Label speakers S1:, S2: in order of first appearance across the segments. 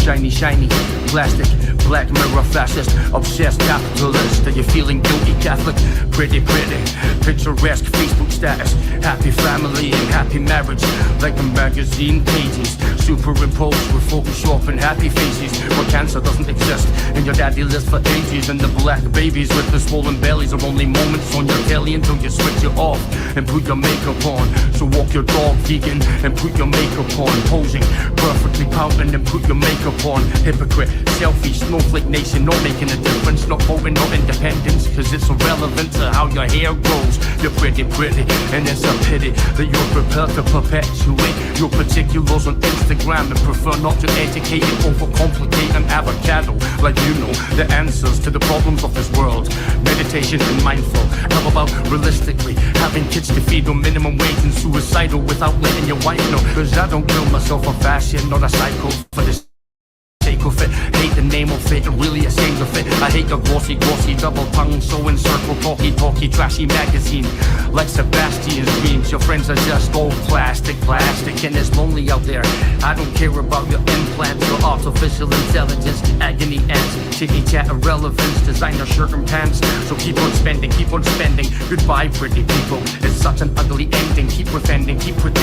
S1: shiny, shiny, plastic, black mirror fascist, obsessed capitalist. Are you feeling guilty Catholic? Pretty, picturesque Facebook status, happy family and happy marriage, like the magazine pages, superimposed with Photoshop and happy faces, where cancer doesn't exist, and your daddy lives for ages, and the black babies with the swollen bellies are only moments on your telly until you switch it off and put your makeup on. So walk your dog vegan and put your makeup on, posing perfectly pouting and put your makeup on. Hypocrite, selfie, snowflake nation, not making a difference, not voting, not independence, cause it's irrelevant to how your hair grows. You're pretty, and it's a pity that you're prepared to perpetuate your particulars on Instagram and prefer not to educate and overcomplicate an avocado. Like you know the answers to the problems of this world. Meditation and mindful. How about realistically having kids to feed on minimum wage and suicidal without letting your wife know? Cause I don't kill myself for fashion, not a cycle for this sake of it. Hate the name of it and really ashamed of it. I hate your glossy, double tongue, so in circle, talky, trashy magazine. Like Sebastian's dreams, your friends are just all plastic, and it's lonely out there. I don't care about your implants or artificial intelligence, agony ants, chitty chat irrelevance, designer shirt and pants. So keep on spending, goodbye pretty people. It's such an ugly ending, keep pretending, keep on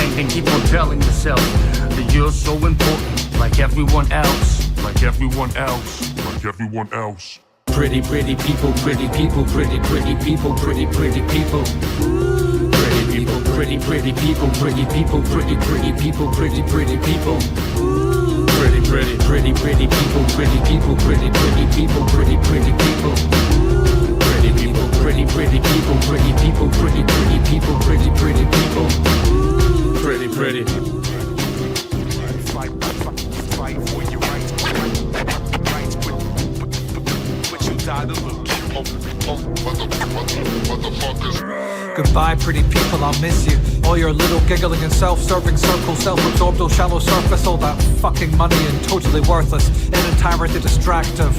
S1: telling yourself that you're so important, like everyone else. Like everyone else. Pretty people, pretty people, pretty people. Pretty people, pretty people. Pretty people, pretty people, pretty people, pretty people. Pretty people, pretty people, pretty people, pretty people. Pretty people, pretty people. Pretty people, pretty people. Pretty. Fight for your rights. But you die to lose.
S2: Goodbye, pretty people, I'll miss you. All your little giggling and self-serving circles, self-absorbed, all shallow surface, all that fucking money and totally worthless, in entirety distractive.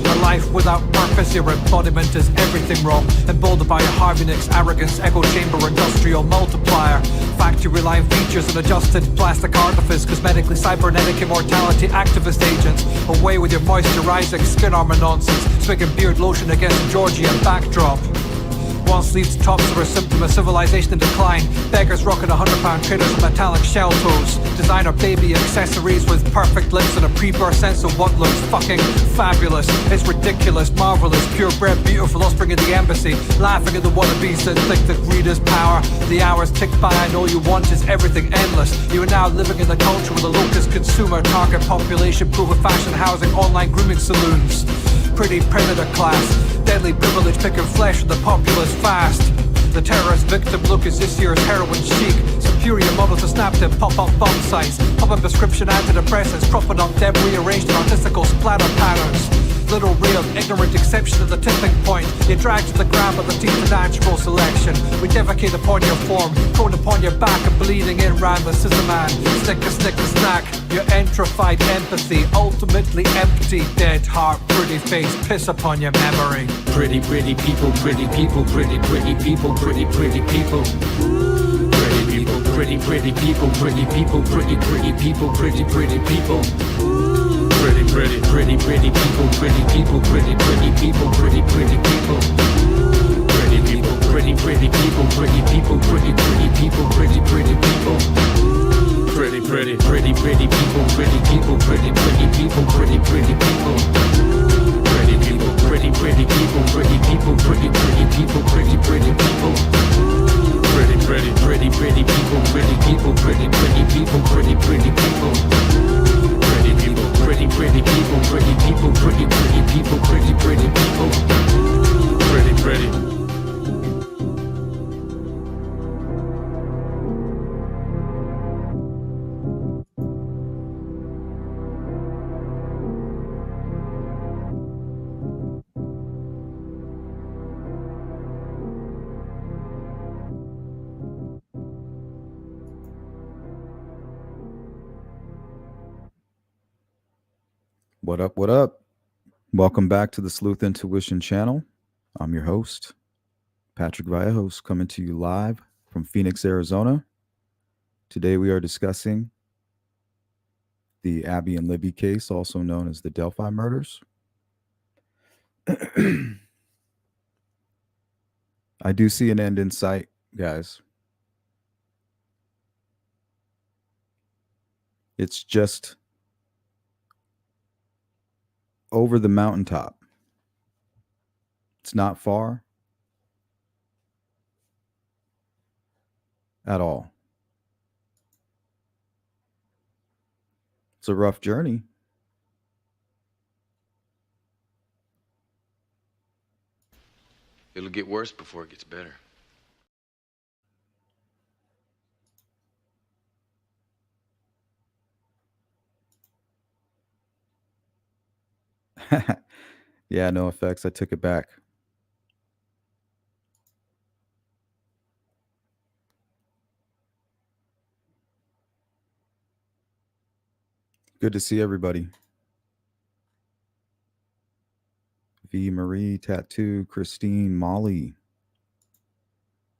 S2: A life without purpose, your embodiment is everything wrong. Emboldened by a Harvey Nicks arrogance, echo chamber, industrial multiplier. Factory line features and adjusted plastic artifice, cosmetically cybernetic immortality activist agents. Away with your moisturizing skin armor nonsense, swigging beard lotion against a Georgian backdrop. One-sleeved tops are a symptom of civilization in decline. Beggars rocking £100 traders with metallic shell toes. Designer baby accessories with perfect lips and a pre-birth sense of what looks fucking fabulous. It's ridiculous, marvelous, purebred, beautiful offspring of the embassy. Laughing at the wannabes that think that greed is power. The hours tick by and all you want is everything endless. You are now living in the culture with a locust consumer, target population, pool of fashion, housing, online grooming saloons. Pretty predator class, deadly privilege picking flesh with the populace fast. The terrorist victim look is this year's heroin chic. Superior models to snap to pop-up bomb sites. Pop-up prescription antidepressants, propping up debris arranged in artistical splatter patterns. Little ray of ignorant exception at the tipping point. You're dragged to the ground by the teeth of natural selection. We defecate upon your form, prone upon your back and bleeding in round the scissor man. Snicker, snack. Your entrified empathy, ultimately empty, dead heart, pretty face, piss upon your memory.
S1: Pretty people, pretty people, pretty people, pretty people. Pretty people, pretty people, pretty people, pretty people, pretty people. Pretty people, pretty people, pretty people, pretty people. Pretty people, pretty people, pretty people, pretty people, pretty people. Pretty people, pretty people, pretty people, pretty people. Pretty people, pretty people, pretty people. Pretty people, pretty people, pretty people, pretty people. Pretty people, pretty people, pretty people, pretty people. Pretty people, pretty people. Pretty people, pretty people, pretty people, pretty people. Pretty.
S3: What up? What up? Welcome back to the Sleuth Intuition channel. I'm your host, Patrick Vallejos, coming to you live from Phoenix, Arizona. Today we are discussing the Abby and Libby case, also known as the Delphi murders. I do see an end in sight, guys. It's just over the mountaintop. It's not far at all. It's a rough journey.
S4: It'll get worse before it gets better.
S3: Yeah, no effects. I took it back. Good to see everybody. V. Marie, Tattoo, Christine, Molly,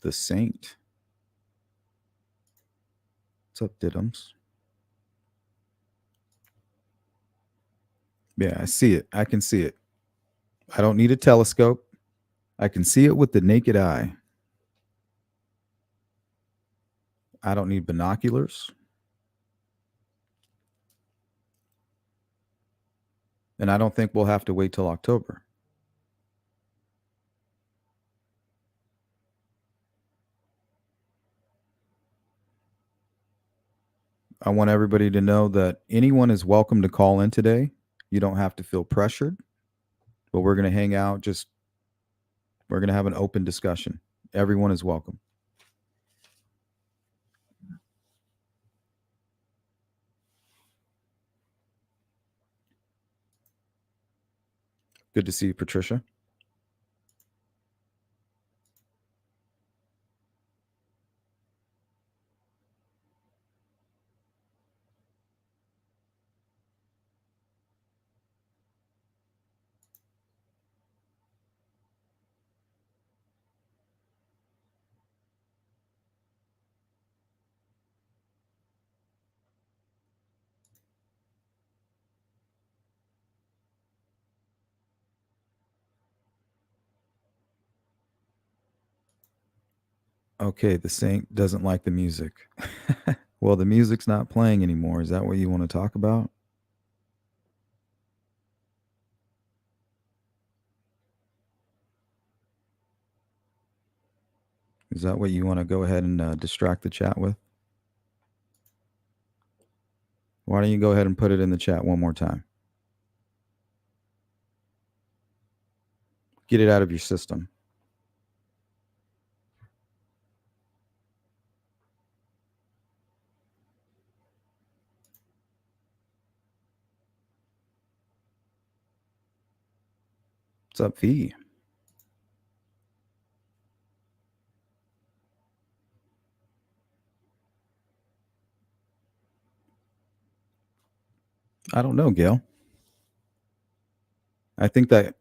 S3: the Saint. What's up, Diddums? Yeah, I see it. I can see it. I don't need a telescope. I can see it with the naked eye. I don't need binoculars. And I don't think we'll have to wait till October. I want everybody to know that anyone is welcome to call in today. You don't have to feel pressured, but we're going to hang out. We're going to have an open discussion. Everyone is welcome. Good to see you, Patricia. Okay, the Saint doesn't like the music. Well, the music's not playing anymore. Is that what you want to talk about? Is that what you want to go ahead and distract the chat with? Why don't you go ahead and put it in the chat one more time? Get it out of your system. What's up, V? I don't know, Gail. I think that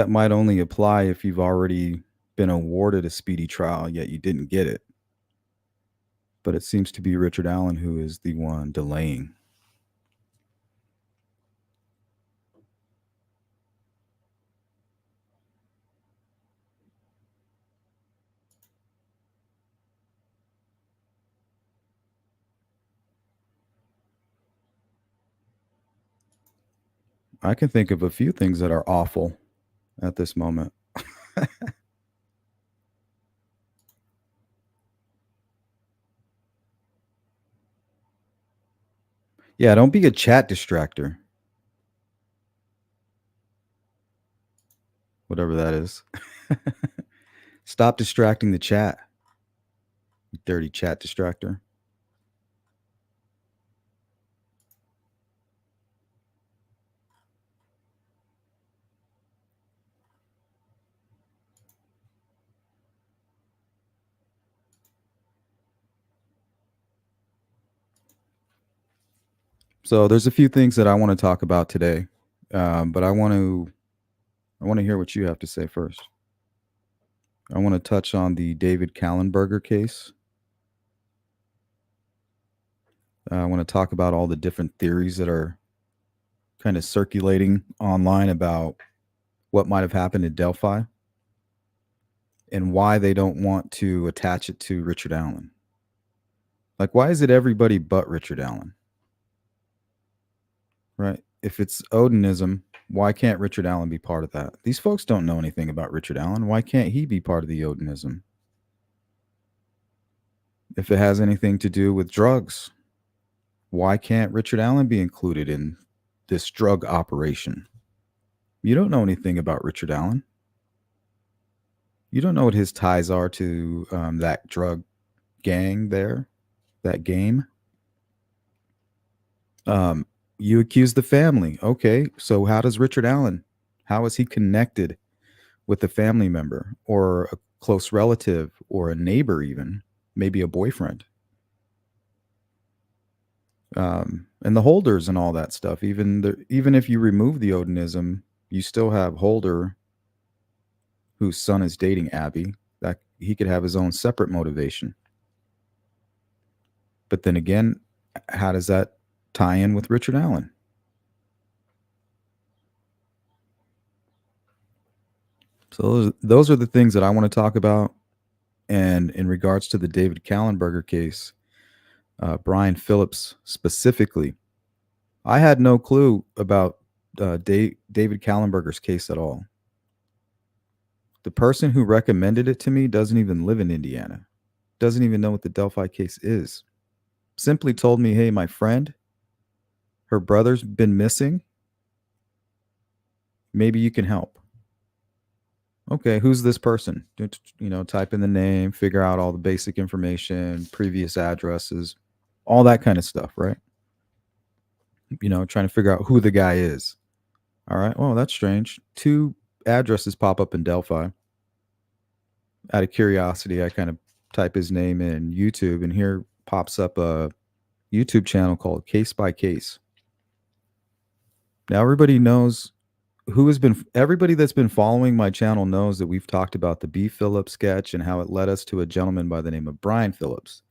S3: might only apply if you've already been awarded a speedy trial, yet you didn't get it. But it seems to be Richard Allen who is the one delaying. I can think of a few things that are awful at this moment. Yeah, don't be a chat distractor. Whatever that is. Stop distracting the chat. You dirty chat distractor. So there's a few things that I want to talk about today, but I want to hear what you have to say first. I want to touch on the David Callenberger case. I want to talk about all the different theories that are kind of circulating online about what might have happened at Delphi and why they don't want to attach it to Richard Allen. Like, why is it everybody but Richard Allen? Right? If it's Odinism, why can't Richard Allen be part of that? These folks don't know anything about Richard Allen. Why can't he be part of the Odinism? If it has anything to do with drugs, why can't Richard Allen be included in this drug operation? You don't know anything about Richard Allen. You don't know what his ties are to that drug gang there, that game. You accuse the family. Okay, so how does Richard Allen, how is he connected with a family member or a close relative or a neighbor even, maybe a boyfriend? And the Holders and all that stuff. Even if you remove the Odinism, you still have Holder, whose son is dating Abby. That he could have his own separate motivation. But then again, how does that tie in with Richard Allen? So those are the things that I want to talk about. And in regards to the David Callenberger case, Brian Phillips specifically, I had no clue about David Callenberger's case at all. The person who recommended it to me doesn't even live in Indiana, doesn't even know what the Delphi case is. Simply told me, hey, my friend, her brother's been missing. Maybe you can help. Okay, who's this person? Type in the name, figure out all the basic information, previous addresses, all that kind of stuff, right? Trying to figure out who the guy is. All right, well, that's strange. 2 addresses pop up in Delphi. Out of curiosity, I kind of type his name in YouTube, and here pops up a YouTube channel called Case by Case. Now, everybody knows everybody that's been following my channel knows that we've talked about the B. Phillips sketch and how it led us to a gentleman by the name of Brian Phillips.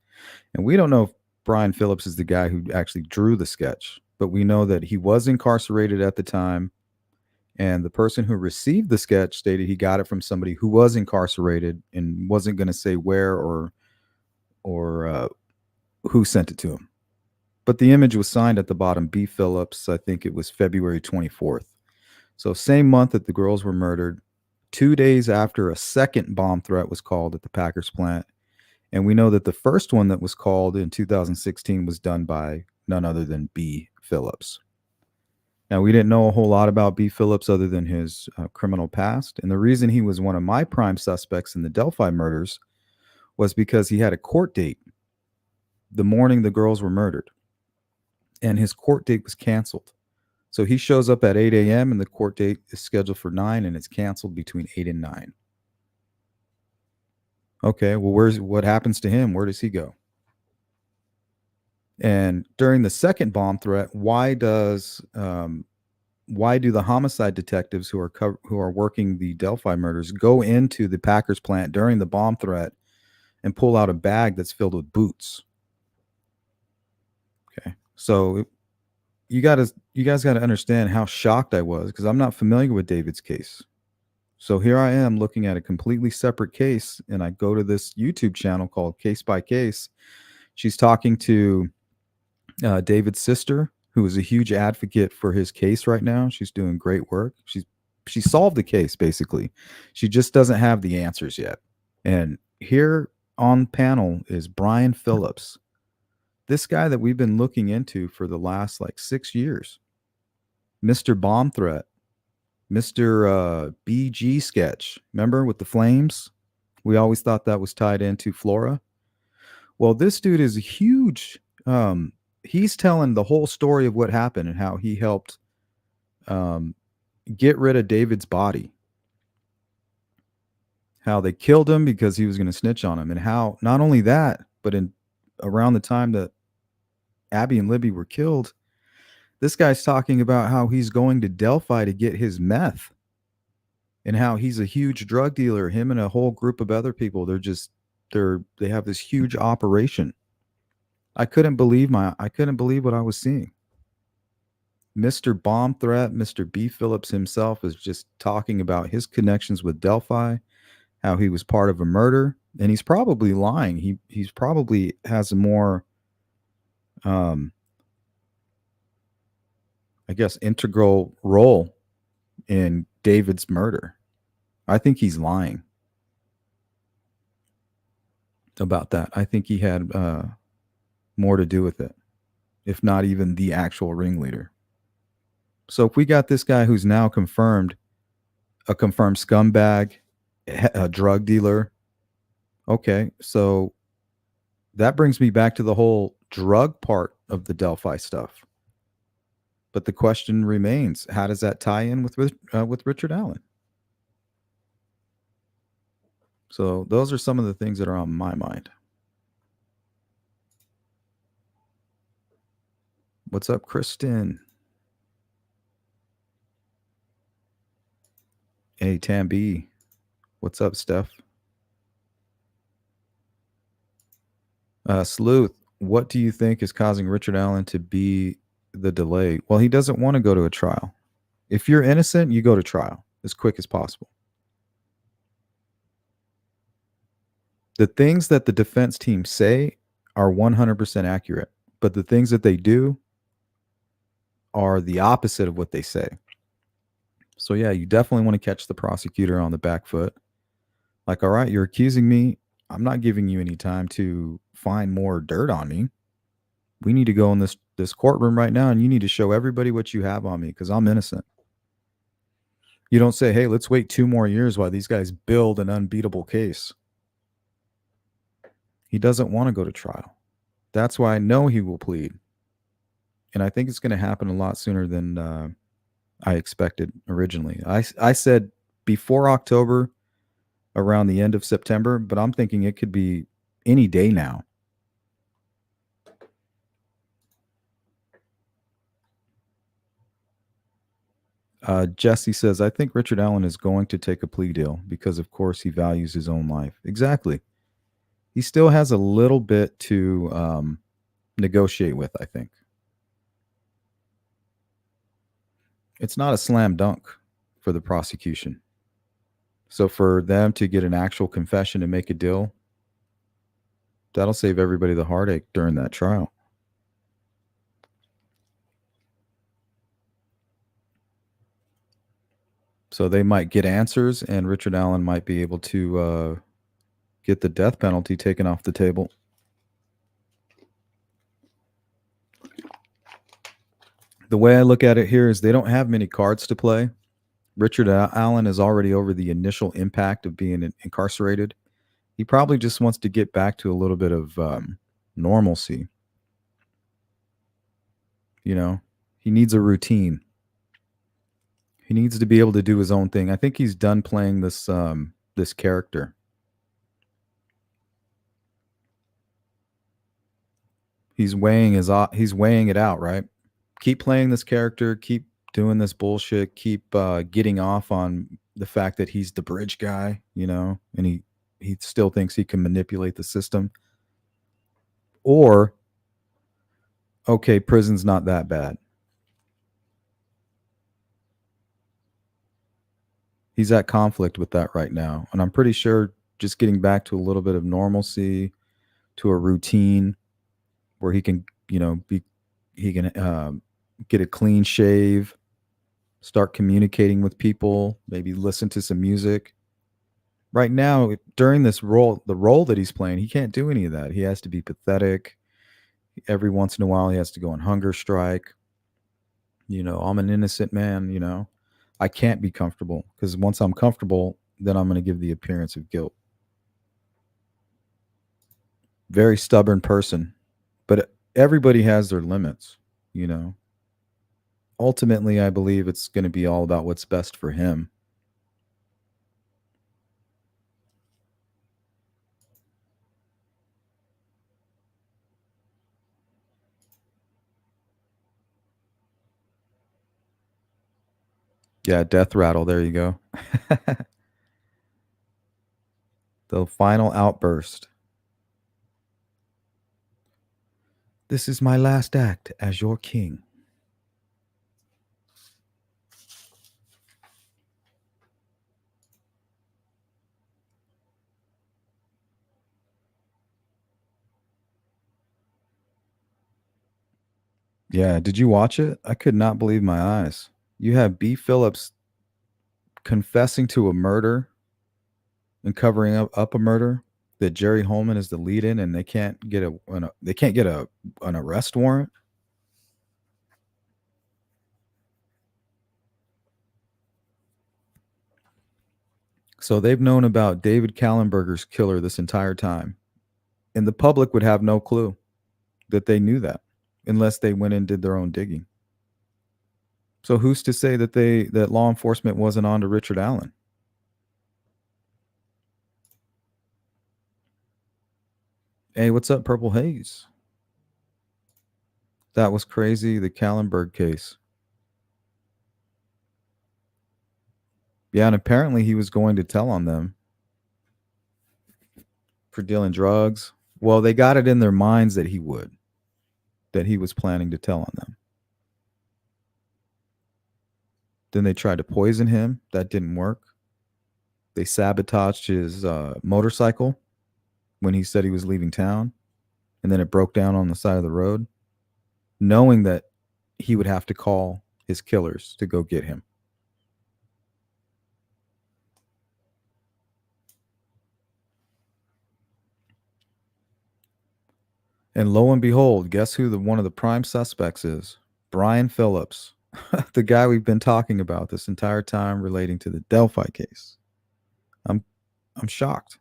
S3: And we don't know if Brian Phillips is the guy who actually drew the sketch, but we know that he was incarcerated at the time. And the person who received the sketch stated he got it from somebody who was incarcerated and wasn't going to say where or who sent it to him. But the image was signed at the bottom, B. Phillips. I think it was February 24th. So same month that the girls were murdered, 2 days after a second bomb threat was called at the Packers plant. And we know that the first one that was called in 2016 was done by none other than B. Phillips. Now, we didn't know a whole lot about B. Phillips other than his criminal past. And the reason he was one of my prime suspects in the Delphi murders was because he had a court date the morning the girls were murdered. And his court date was canceled. So he shows up at 8 a.m. and the court date is scheduled for 9 and it's canceled between 8 and 9. Okay, well, what happens to him? Where does he go? And during the second bomb threat, why do the homicide detectives who are working the Delphi murders go into the Packers plant during the bomb threat and pull out a bag that's filled with boots? Okay, so you guys got to understand how shocked I was because I'm not familiar with David's case. So here I am looking at a completely separate case, and I go to this YouTube channel called Case by Case. She's talking to David's sister, who is a huge advocate for his case right now. She's doing great work. She solved the case, basically. She just doesn't have the answers yet. And here on panel is Brian Phillips, this guy that we've been looking into for the last 6 years. Mr. Bomb Threat, Mr. BG sketch. Remember with the flames? We always thought that was tied into Flora. Well, this dude is a huge... he's telling the whole story of what happened and how he helped get rid of David's body. How they killed him because he was going to snitch on him. And how not only that, but around the time that Abby and Libby were killed, this guy's talking about how he's going to Delphi to get his meth and how he's a huge drug dealer. Him and a whole group of other people. They have this huge operation. I couldn't believe what I was seeing. Mr. Bomb Threat, Mr. B. Phillips himself is just talking about his connections with Delphi, how he was part of a murder, and he's probably lying. He's probably has a more I guess integral role in David's murder. I think he's lying about that. I think he had more to do with it, if not even the actual ringleader. So if we got this guy who's now confirmed, a confirmed scumbag, a drug dealer, okay, so that brings me back to the whole drug part of the Delphi stuff. But the question remains: how does that tie in with Richard Allen? So those are some of the things that are on my mind. What's up, Kristen? Hey, Tam B. What's up, Steph? Sleuth, what do you think is causing Richard Allen to be the delay? Well, he doesn't want to go to a trial. If you're innocent, you go to trial as quick as possible. The things that the defense team say are 100% accurate, but the things that they do are the opposite of what they say. So yeah, you definitely want to catch the prosecutor on the back foot. Like, all right, you're accusing me. I'm not giving you any time to find more dirt on me. We need to go in this courtroom right now, and you need to show everybody what you have on me because I'm innocent. You don't say, hey, let's wait 2 more years while these guys build an unbeatable case. He doesn't want to go to trial. That's why I know he will plead. And I think it's going to happen a lot sooner than I expected originally. I said before October, around the end of September, but I'm thinking it could be any day now. Jesse says, I think Richard Allen is going to take a plea deal because, of course, he values his own life. Exactly. He still has a little bit to negotiate with, I think. It's not a slam dunk for the prosecution. So for them to get an actual confession and make a deal, that'll save everybody the heartache during that trial. So they might get answers, and Richard Allen might be able to get the death penalty taken off the table. The way I look at it here is they don't have many cards to play. Richard Allen is already over the initial impact of being incarcerated. He probably just wants to get back to a little bit of normalcy. You know, he needs a routine. He needs to be able to do his own thing. I think he's done playing this this character. He's weighing it out, right? Keep playing this character, keep doing this bullshit, keep getting off on the fact that he's the bridge guy, you know, and he still thinks he can manipulate the system. Or, okay, prison's not that bad. He's at conflict with that right now. And I'm pretty sure just getting back to a little bit of normalcy, to a routine where he can, you know, get a clean shave, start communicating with people, maybe listen to some music. Right now, during this role, the role that he's playing, he can't do any of that. He has to be pathetic. Every once in a while, he has to go on hunger strike. You know, I'm an innocent man, you know. I can't be comfortable because once I'm comfortable, then I'm going to give the appearance of guilt. Very stubborn person, but everybody has their limits, you know. Ultimately, I believe it's going to be all about what's best for him. Yeah, death rattle. There you go. The final outburst. This is my last act as your king. Yeah, did you watch it? I could not believe my eyes. You have B. Phillips confessing to a murder and covering up a murder that Jerry Holman is the lead in, and they can't get an arrest warrant. So they've known about David Callenberger's killer this entire time, and the public would have no clue that they knew that unless they went and did their own digging. So who's to say that law enforcement wasn't on to Richard Allen? Hey, what's up, Purple Haze? That was crazy, the Callenberg case. Yeah, and apparently he was going to tell on them for dealing drugs. Well, they got it in their minds that he was planning to tell on them. Then they tried to poison him. That didn't work. They sabotaged his motorcycle when he said he was leaving town, and then it broke down on the side of the road, knowing that he would have to call his killers to go get him. And lo and behold, guess who one of the prime suspects is? Brian Phillips, the guy we've been talking about this entire time relating to the Delphi case. I'm shocked.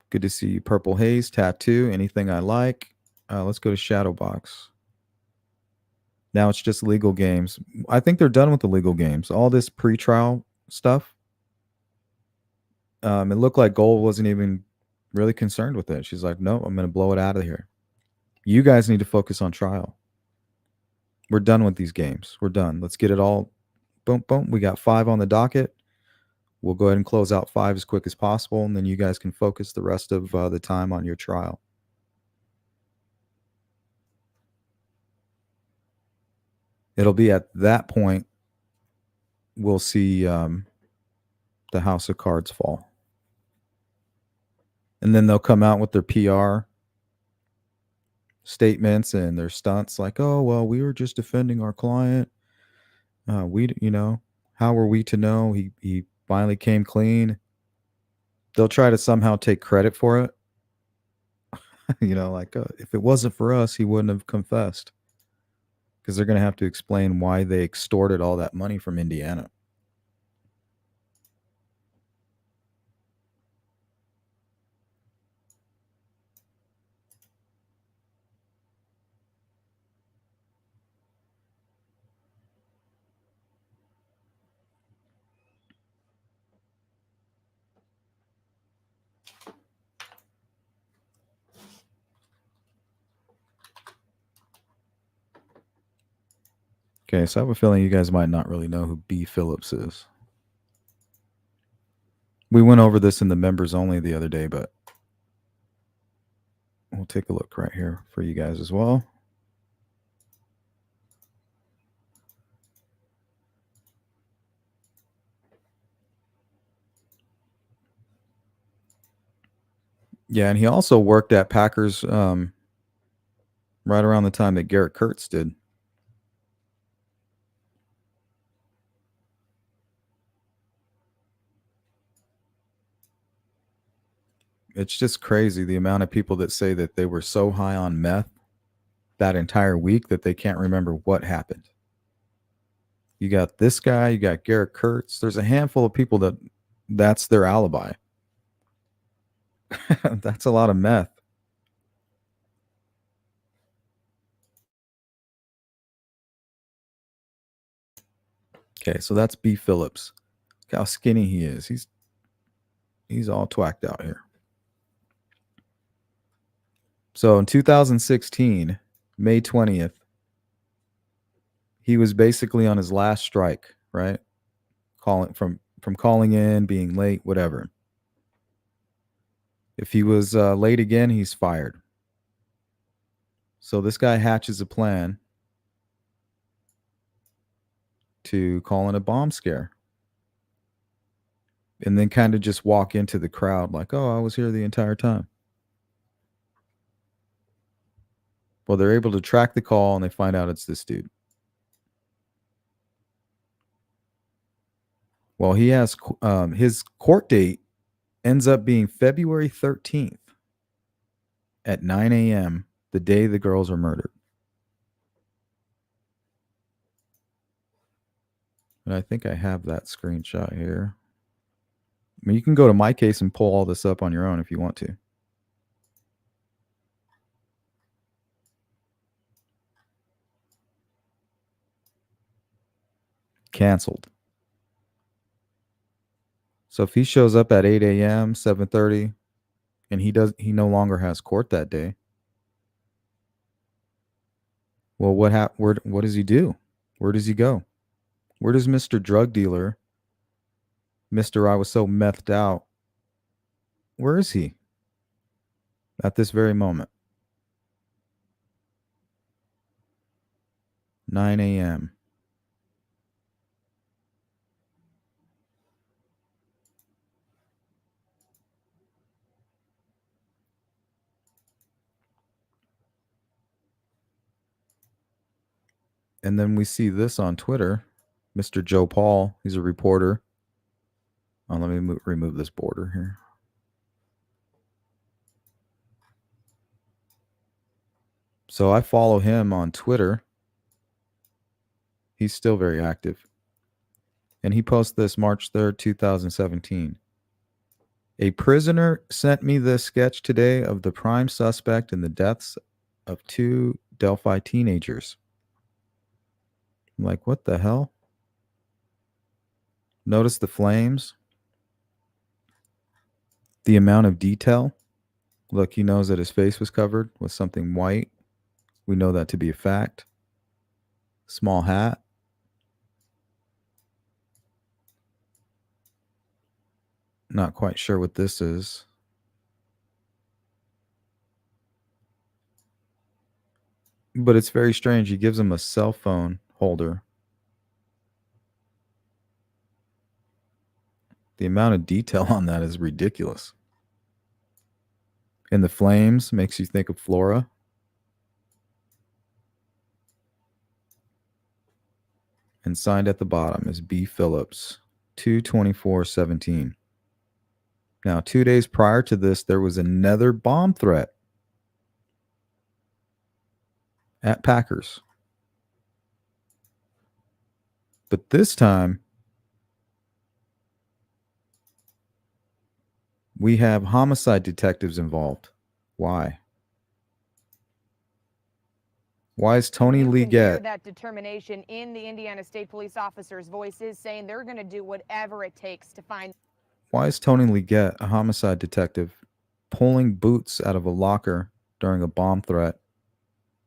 S3: Good to see you, Purple Haze, Tattoo, anything I like. Let's go to Shadowbox. Now it's just legal games. I think they're done with the legal games. All this pre-trial stuff. It looked like Gold wasn't even really concerned with it. She's like, no, I'm going to blow it out of here. You guys need to focus on trial. We're done with these games. We're done. Let's get it all. Boom, boom. We got 5 on the docket. We'll go ahead and close out 5 as quick as possible, and then you guys can focus the rest of the time on your trial. It'll be at that point we'll see the House of Cards fall. And then they'll come out with their PR statements and their stunts like, oh, well, we were just defending our client. How were we to know he finally came clean? They'll try to somehow take credit for it. If it wasn't for us, he wouldn't have confessed. Because they're going to have to explain why they extorted all that money from Indiana. Okay, so I have a feeling you guys might not really know who B. Phillips is. We went over this in the members only the other day, but we'll take a look right here for you guys as well. Yeah, and he also worked at Packers right around the time that Garrett Kurtz did. It's just crazy the amount of people that say that they were so high on meth that entire week that they can't remember what happened. You got this guy, you got Garrett Kurtz. There's a handful of people that's their alibi. That's a lot of meth. Okay, so that's B. Phillips. Look how skinny he is. He's all twacked out here. So in 2016, May 20th, he was basically on his last strike, right? calling in, being late, whatever. If he was late again, he's fired. So this guy hatches a plan to call in a bomb scare. And then kind of just walk into the crowd like, oh, I was here the entire time. Well, they're able to track the call and they find out it's this dude. Well, he has his court date ends up being February 13th at 9 a.m., the day the girls are murdered. And I think I have that screenshot here. I mean, you can go to my case and pull all this up on your own if you want to. Canceled. So if he shows up at 8 a.m., 7:30, and he no longer has court that day. Well, what does he do? Where does he go? Where does Mr. Drug Dealer, Mr. I was so methed out, where is he at this very moment? 9 a.m. And then we see this on Twitter. Mr. Joe Paul, he's a reporter. Oh, let me remove this border here. So I follow him on Twitter. He's still very active. And he posts this March 3rd, 2017. A prisoner sent me this sketch today of the prime suspect in the deaths of 2 Delphi teenagers. I'm like, what the hell? Notice the flames. The amount of detail. Look, he knows that his face was covered with something white. We know that to be a fact. Small hat. Not quite sure what this is. But it's very strange. He gives him a cell phone holder. The amount of detail on that is ridiculous. And the flames makes you think of Flora. And signed at the bottom is B. Phillips, 2/24/17. Now, 2 days prior to this, there was another bomb threat at Packers. But this time, we have homicide detectives involved. Why? Why is Tony Lee Gett?
S4: That determination in the Indiana State Police officers' voices, saying they're going to do whatever it takes to find.
S3: Why is Tony Lee Gett, a homicide detective, pulling boots out of a locker during a bomb threat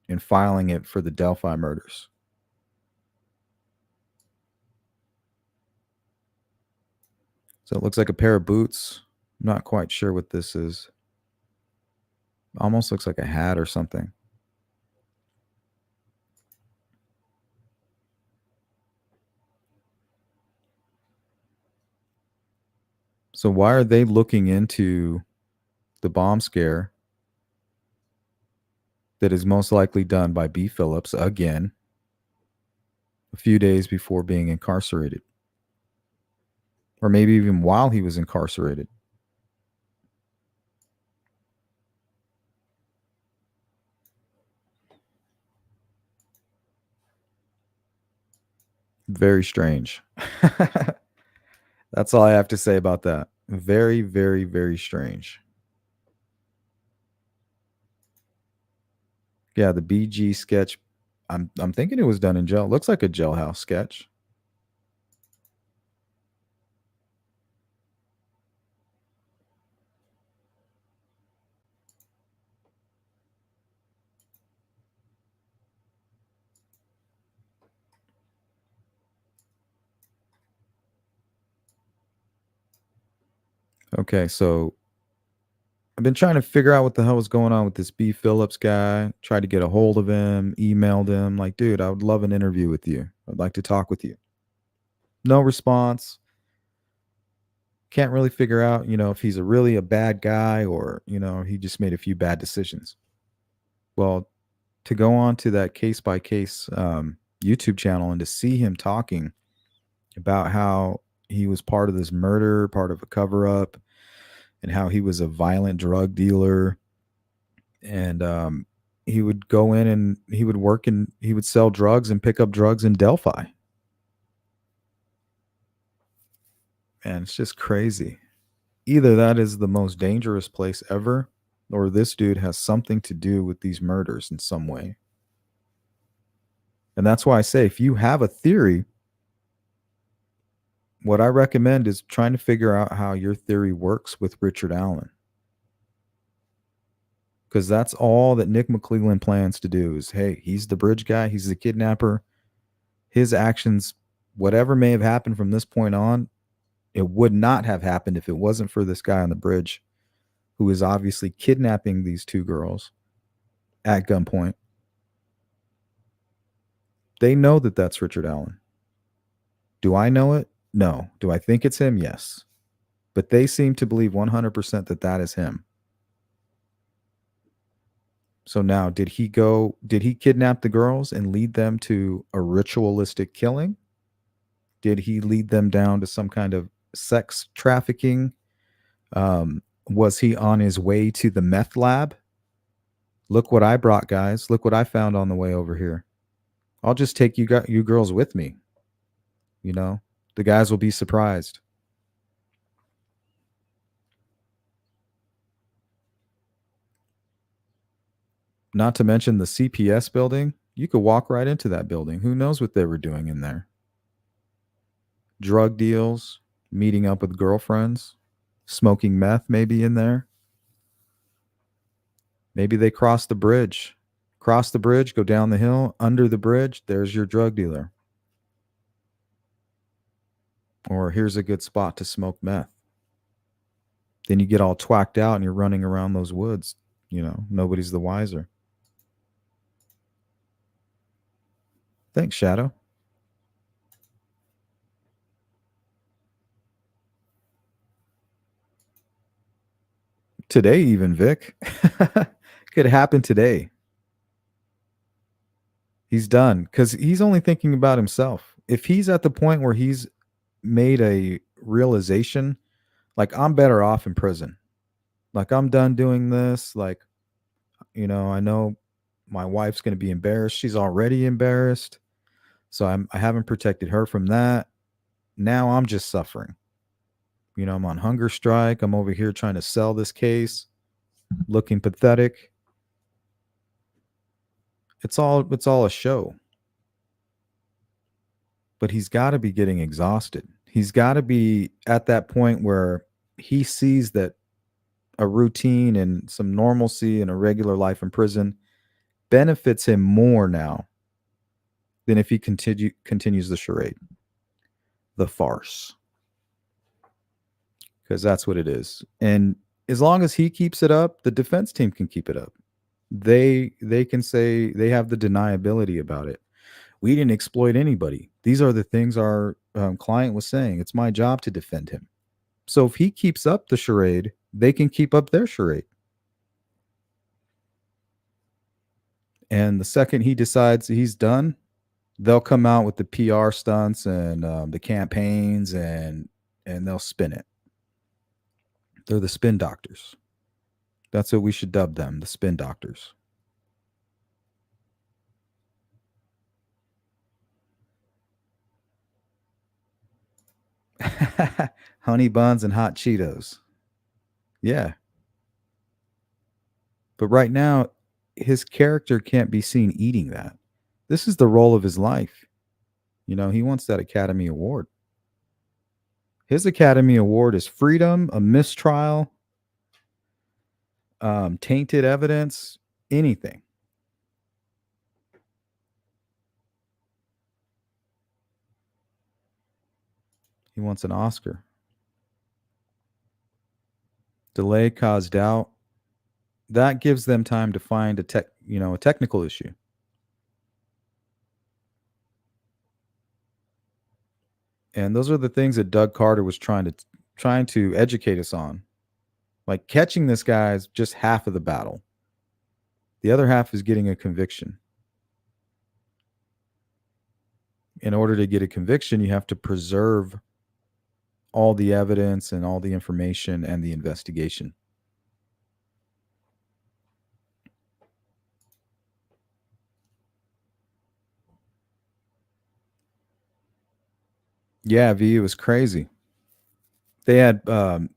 S3: and filing it for the Delphi murders? So it looks like a pair of boots. I'm not quite sure what this is. Almost looks like a hat or something. So why are they looking into the bomb scare that is most likely done by B. Phillips again a few days before being incarcerated? Or maybe even while he was incarcerated. Very strange. That's all I have to say about that. Very, very, very strange. Yeah, the BG sketch. I'm thinking it was done in jail. Looks like a jailhouse sketch. Okay, so I've been trying to figure out what the hell was going on with this B. Phillips guy. Tried to get a hold of him, emailed him, like, dude, I would love an interview with you. I'd like to talk with you. No response. Can't really figure out, if he's really a bad guy or, he just made a few bad decisions. Well, to go on to that case by case YouTube channel and to see him talking about how he was part of this murder, part of a cover up, and how he was a violent drug dealer. And he would go in and he would work and he would sell drugs and pick up drugs in Delphi. And it's just crazy. Either that is the most dangerous place ever, or this dude has something to do with these murders in some way. And that's why I say, if you have a theory, what I recommend is trying to figure out how your theory works with Richard Allen. Because that's all that Nick McClelland plans to do is, hey, he's the bridge guy. He's the kidnapper. His actions, whatever may have happened from this point on, it would not have happened if it wasn't for this guy on the bridge who is obviously kidnapping these two girls at gunpoint. They know that that's Richard Allen. Do I know it? No. Do I think it's him? Yes. But they seem to believe 100% that that is him. So now, did he kidnap the girls and lead them to a ritualistic killing? Did he lead them down to some kind of sex trafficking? Was he on his way to the meth lab? Look what I brought, guys. Look what I found on the way over here. I'll just take you girls with me. The guys will be surprised. Not to mention the CPS building. You could walk right into that building. Who knows what they were doing in there? Drug deals, meeting up with girlfriends, smoking meth maybe in there. Maybe they cross the bridge. Cross the bridge, go down the hill, under the bridge, there's your drug dealer. Or here's a good spot to smoke meth. Then you get all twacked out and you're running around those woods. Nobody's the wiser. Thanks, Shadow. Today, even, Vic. Could happen today. He's done because he's only thinking about himself. If he's at the point where he's made a realization, like, I'm better off in prison. Like, I'm done doing this. Like, I know my wife's going to be embarrassed. She's already embarrassed. So I haven't protected her from that. Now I'm just suffering. I'm on hunger strike. I'm over here trying to sell this case, looking pathetic. It's all a show. But he's got to be getting exhausted. He's got to be at that point where he sees that a routine and some normalcy and a regular life in prison benefits him more now than if he continues the charade, the farce. Because that's what it is. And as long as he keeps it up, the defense team can keep it up. They can say they have the deniability about it. We didn't exploit anybody. These are the things our client was saying. It's my job to defend him. So if he keeps up the charade, they can keep up their charade. And the second he decides he's done, they'll come out with the PR stunts and the campaigns and they'll spin it. They're the spin doctors. That's what we should dub them, the spin doctors. Honey buns and hot Cheetos. Yeah. But right now, his character can't be seen eating that. This is the role of his life. He wants that Academy Award. His Academy Award is freedom, a mistrial, tainted evidence, anything. He wants an Oscar. Delay caused doubt. That gives them time to find a technical issue. And those are the things that Doug Carter was trying to educate us on. Like, catching this guy is just half of the battle. The other half is getting a conviction. In order to get a conviction, you have to preserve all the evidence and all the information and the investigation. Yeah, V, it was crazy. They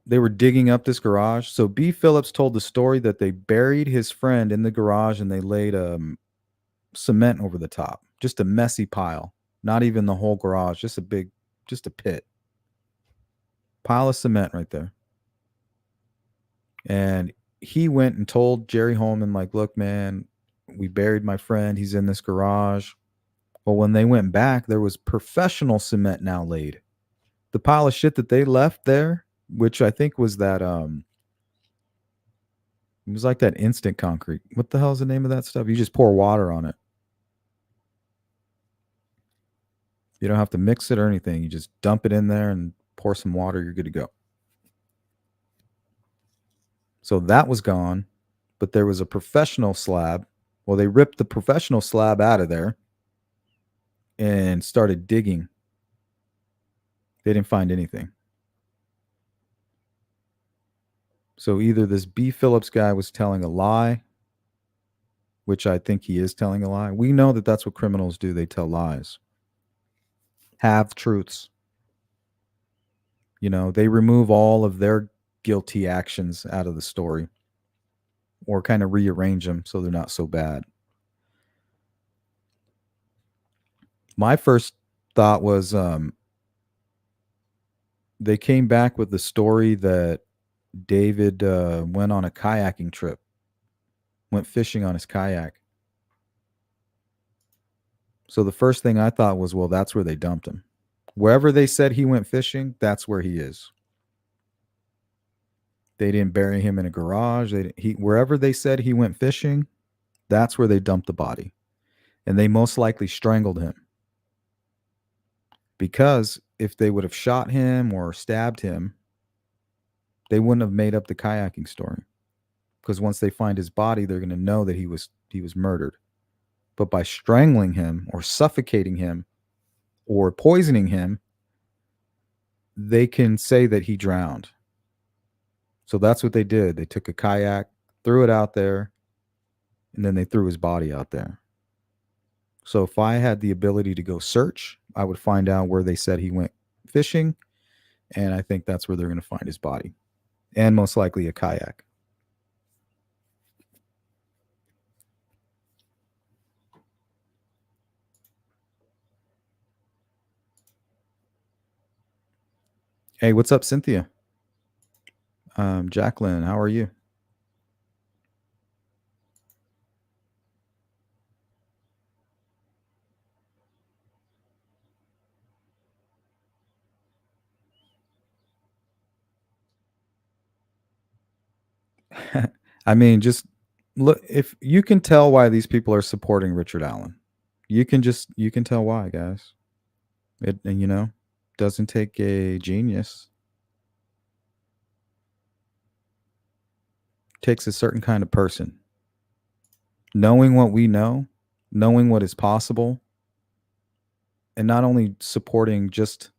S3: were digging up this garage. So B. Phillips told the story that they buried his friend in the garage and they laid cement over the top. Just a messy pile. Not even the whole garage, just a pit. Pile of cement right there. And he went and told Jerry Holman, like, look, man, we buried my friend. He's in this garage. Well, when they went back, there was professional cement now laid. The pile of shit that they left there, which I think was that it was like that instant concrete. What the hell is the name of that stuff? You just pour water on it. You don't have to mix it or anything. You just dump it in there and pour some water. You're good to go. So that was gone, but there was a professional slab. Well, they ripped the professional slab out of there and started digging. They didn't find anything. So either this B. Phillips guy was telling a lie, which I think he is telling a lie. We know that that's what criminals do. They tell lies. Half truths. You know, they remove all of their guilty actions out of the story or kind of rearrange them so they're not so bad. My first thought was they came back with the story that David went on a kayaking trip, went fishing on his kayak. So the first thing I thought was, well, that's where they dumped him. Wherever they said he went fishing, that's where he is. They didn't bury him in a garage. Wherever they said he went fishing, that's where they dumped the body. And they most likely strangled him. Because if they would have shot him or stabbed him, they wouldn't have made up the kayaking story. Because once they find his body, they're going to know that he was murdered. But by strangling him or suffocating him or poisoning him, they can say that he drowned. So that's what they did. They took a kayak, threw it out there, and then they threw his body out there. So if I had the ability to go search, I would find out where they said he went fishing, and I think that's where they're going to find his body, and most likely a kayak. Hey, what's up, Cynthia? Jacqueline, how are you? I mean, just look, if you can tell why these people are supporting Richard Allen, you can tell why, guys. It, and doesn't take a genius. It takes a certain kind of person. Knowing what we know, knowing what is possible, and not only supporting just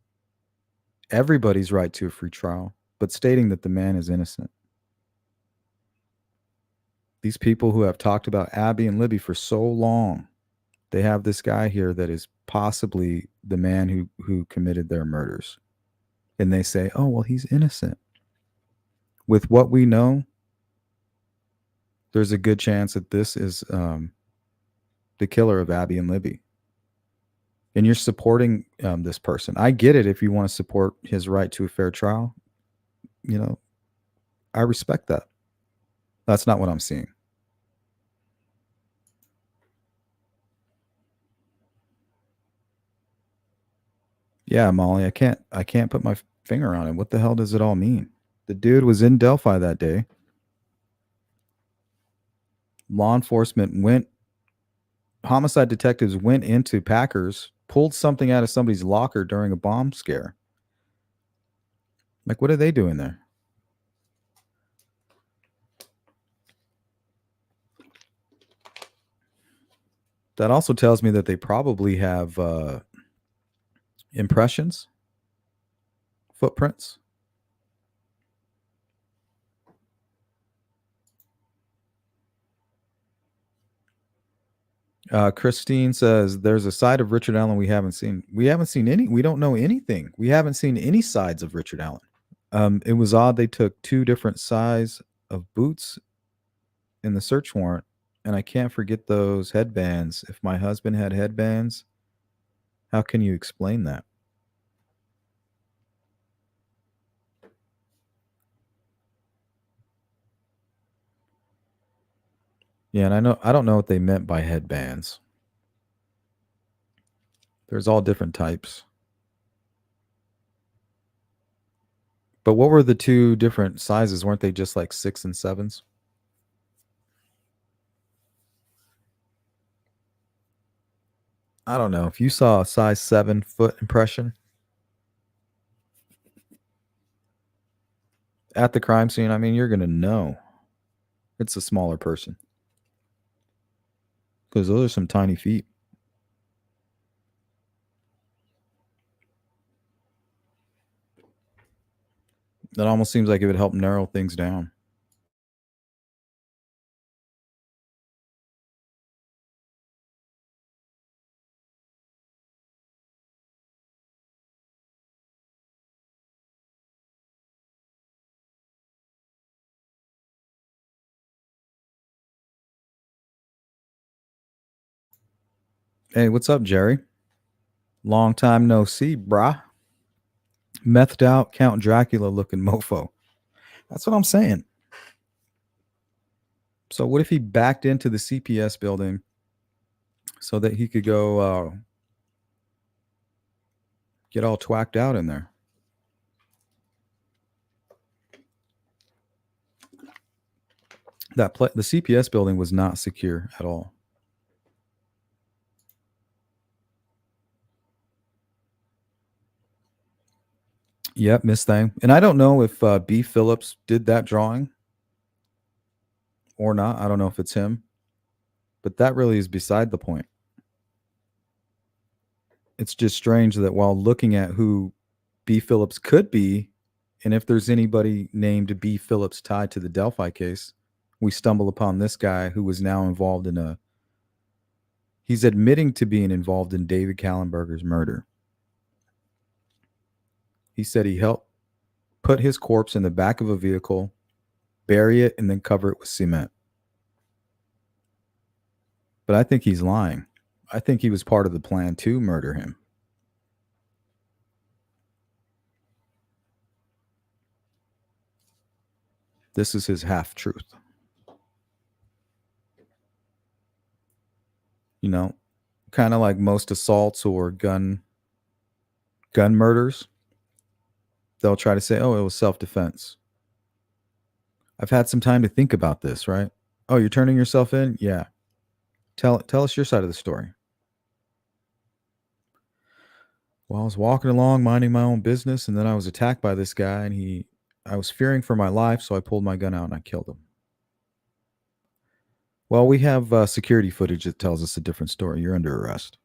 S3: everybody's right to a free trial, but stating that the man is innocent. These people who have talked about Abby and Libby for so long, they have this guy here that is possibly the man who committed their murders. And they say, oh, well, he's innocent. With what we know, there's a good chance that this is the killer of Abby and Libby. And you're supporting this person. I get it if you want to support his right to a fair trial. I respect that. That's not what I'm seeing. Yeah, Molly, I can't put my finger on it. What the hell does it all mean? The dude was in Delphi that day. Law enforcement homicide detectives went into Packers, pulled something out of somebody's locker during a bomb scare. Like, what are they doing there? That also tells me that they probably have impressions, footprints. Christine says there's a side of Richard Allen we haven't seen. We haven't seen any. We don't know anything. We haven't seen any sides of Richard Allen. It was odd they took two different size of boots in the search warrant, and I can't forget those headbands. If my husband had headbands, how can you explain that? Yeah, and I don't know what they meant by headbands. There's all different types. But what were the two different sizes? Weren't they just like 6 and 7s? I don't know. If you saw a size 7 foot impression at the crime scene, I mean, you're going to know it's a smaller person. Because those are some tiny feet. That almost seems like it would help narrow things down. Hey, what's up, Jerry? Long time no see, brah. Methed out Count Dracula looking mofo. That's what I'm saying. So what if he backed into the CPS building so that he could go get all twacked out in there? The CPS building was not secure at all. Yep, Miss Thang. And I don't know if B. Phillips did that drawing or not. I don't know if it's him. But that really is beside the point. It's just strange that while looking at who B. Phillips could be, and if there's anybody named B. Phillips tied to the Delphi case, we stumble upon this guy who was now involved in he's admitting to being involved in David Callenberger's murder. He said he helped put his corpse in the back of a vehicle, bury it, and then cover it with cement. But I think he's lying. I think he was part of the plan to murder him. This is his half-truth. You know, kind of like most assaults or gun murders. They'll try to say, oh, it was self-defense. I've had some time to think about this, right? Oh, you're turning yourself in? Yeah. Tell us your side of the story. Well, I was walking along, minding my own business, and then I was attacked by this guy, and I was fearing for my life, so I pulled my gun out and I killed him. Well, we have security footage that tells us a different story. You're under arrest.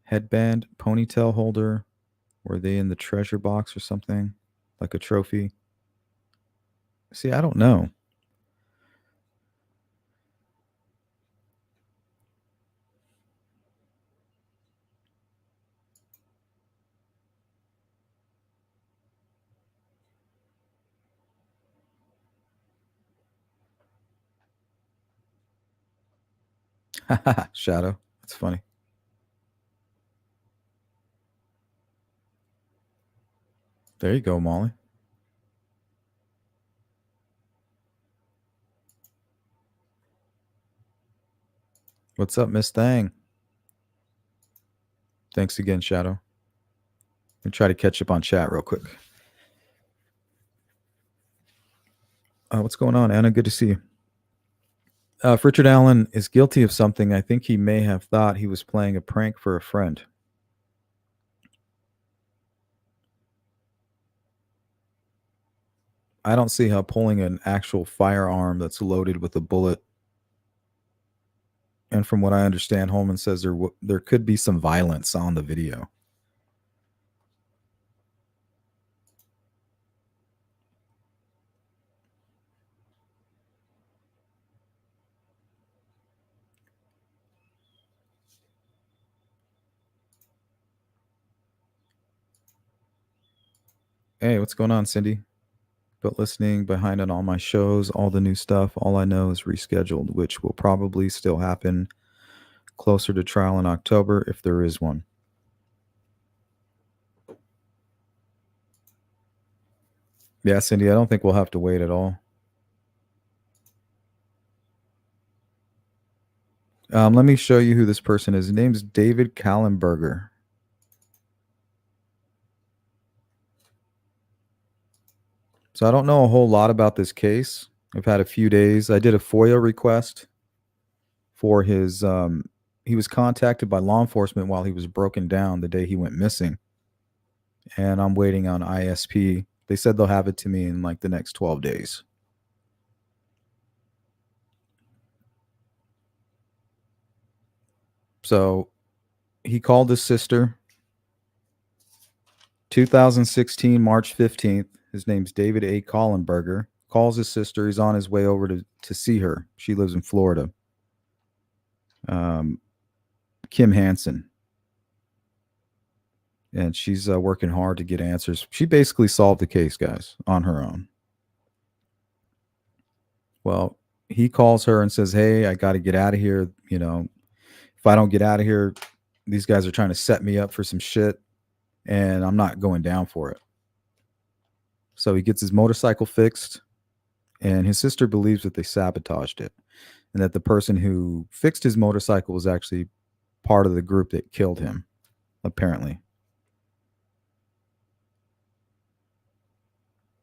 S3: Headband, ponytail holder. Were they in the treasure box or something? Like a trophy? See, I don't know. Shadow. That's funny. There you go, Molly. What's up, Miss Thang? Thanks again, Shadow. And try to catch up on chat real quick. What's going on, Anna? Good to see you. If Richard Allen is guilty of something, I think he may have thought he was playing a prank for a friend. I don't see how pulling an actual firearm that's loaded with a bullet, and from what I understand, Holman says there could be some violence on the video. Hey, what's going on, Cindy? But listening behind on all my shows, all the new stuff, all I know is rescheduled, which will probably still happen closer to trial in October if there is one. Yeah, Cindy, I don't think we'll have to wait at all. Let me show you who this person is. His name's David Callenberger. So I don't know a whole lot about this case. I've had a few days. I did a FOIA request for his, he was contacted by law enforcement while he was broken down the day he went missing. And I'm waiting on ISP. They said they'll have it to me in like the next 12 days. So he called his sister 2016, March 15th. His name's David A. Callenberger. Calls his sister. He's on his way over to see her. She lives in Florida. Kim Hansen. And she's working hard to get answers. She basically solved the case, guys, on her own. Well, he calls her and says, hey, I got to get out of here. You know, if I don't get out of here, these guys are trying to set me up for some shit, and I'm not going down for it. So he gets his motorcycle fixed, and his sister believes that they sabotaged it and that the person who fixed his motorcycle was actually part of the group that killed him, apparently.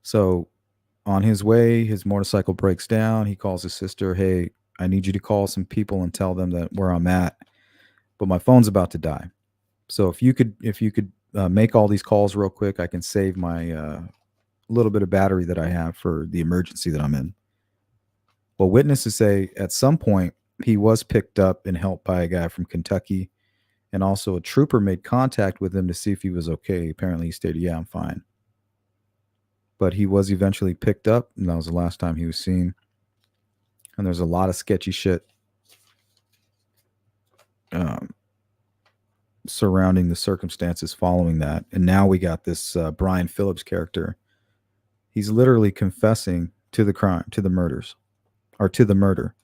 S3: So on his way, his motorcycle breaks down. He calls his sister, hey, I need you to call some people and tell them that where I'm at, but my phone's about to die. So if you could make all these calls real quick, I can save my little bit of battery that I have for the emergency that I'm in. Well, witnesses say at some point he was picked up and helped by a guy from Kentucky, and also a trooper made contact with him to see if he was okay. Apparently he stated, yeah, I'm fine. But he was eventually picked up, and that was the last time he was seen. And there's a lot of sketchy shit surrounding the circumstances following that. And now we got this Brian Phillips character. He's literally confessing to the crime, to the murders, or to the murder.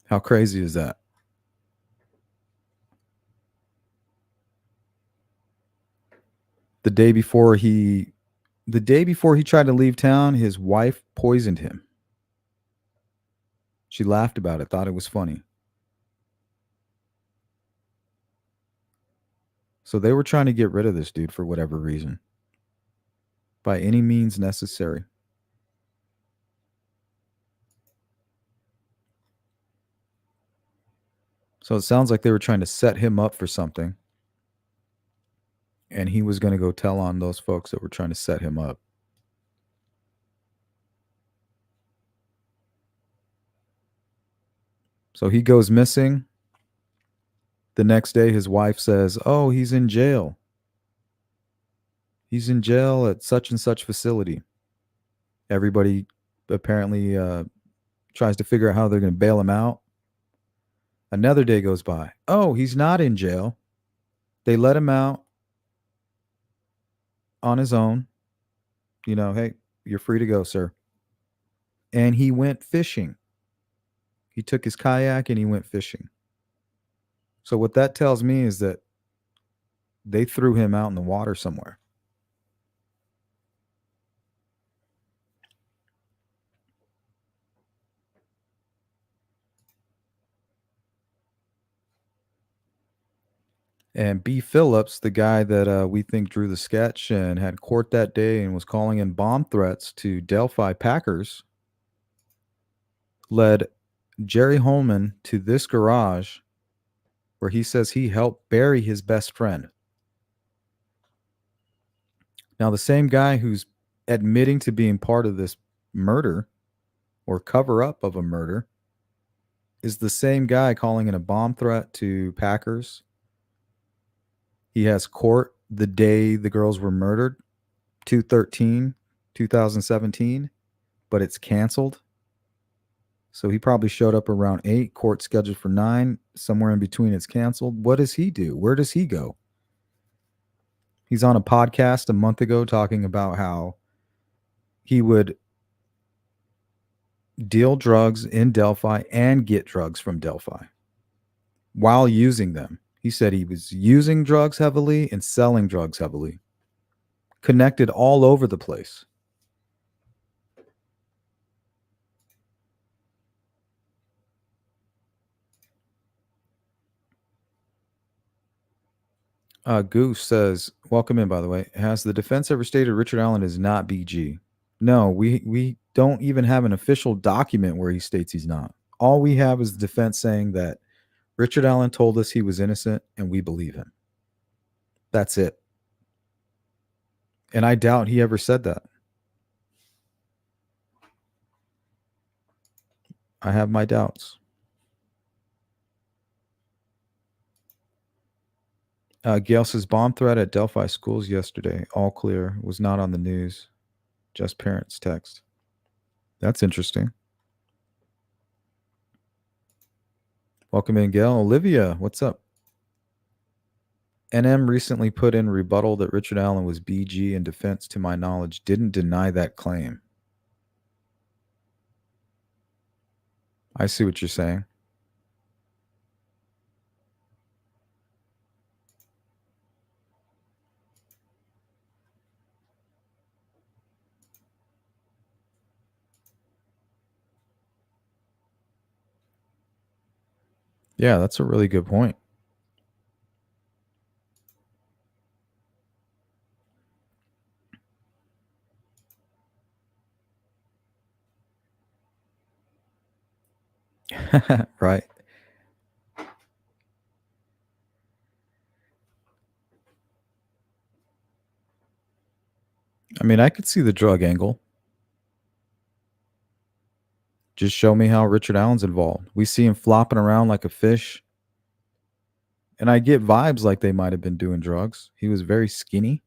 S3: How crazy is that? The day before he tried to leave town, his wife poisoned him. She laughed about it, thought it was funny. So they were trying to get rid of this dude for whatever reason. By any means necessary. So it sounds like they were trying to set him up for something. And he was going to go tell on those folks that were trying to set him up. So he goes missing. The next day, his wife says, oh, he's in jail. He's in jail at such and such facility. Everybody apparently tries to figure out how they're going to bail him out. Another day goes by. Oh, he's not in jail. They let him out on his own. You know, hey, you're free to go, sir. And he went fishing. He took his kayak and he went fishing. So what that tells me is that they threw him out in the water somewhere. And B. Phillips, the guy that we think drew the sketch and had court that day and was calling in bomb threats to Delphi Packers, led Jerry Holman to this garage where he says he helped bury his best friend. Now, the same guy who's admitting to being part of this murder or cover up of a murder is the same guy calling in a bomb threat to Packers. He has court the day the girls were murdered, 2/13/2017, but it's canceled. So he probably showed up around 8, court scheduled for 9, somewhere in between it's canceled. What does he do? Where does he go? He's on a podcast a month ago talking about how he would deal drugs in Delphi and get drugs from Delphi while using them. He said he was using drugs heavily and selling drugs heavily, connected all over the place. Goose says, welcome in, by the way. Has the defense ever stated Richard Allen is not BG? No, we don't even have an official document where he states he's not. All we have is the defense saying that Richard Allen told us he was innocent and we believe him. That's it. And I doubt he ever said that. I have my doubts. Gail says, bomb threat at Delphi schools yesterday. All clear. Was not on the news. Just parents text. That's interesting. Welcome in, Gail. Olivia, what's up? NM recently put in rebuttal that Richard Allen was BG in defense, to my knowledge, didn't deny that claim. I see what you're saying. Yeah, that's a really good point. Right. I mean, I could see the drug angle. Just show me how Richard Allen's involved. We see him flopping around like a fish. And I get vibes like they might have been doing drugs. He was very skinny.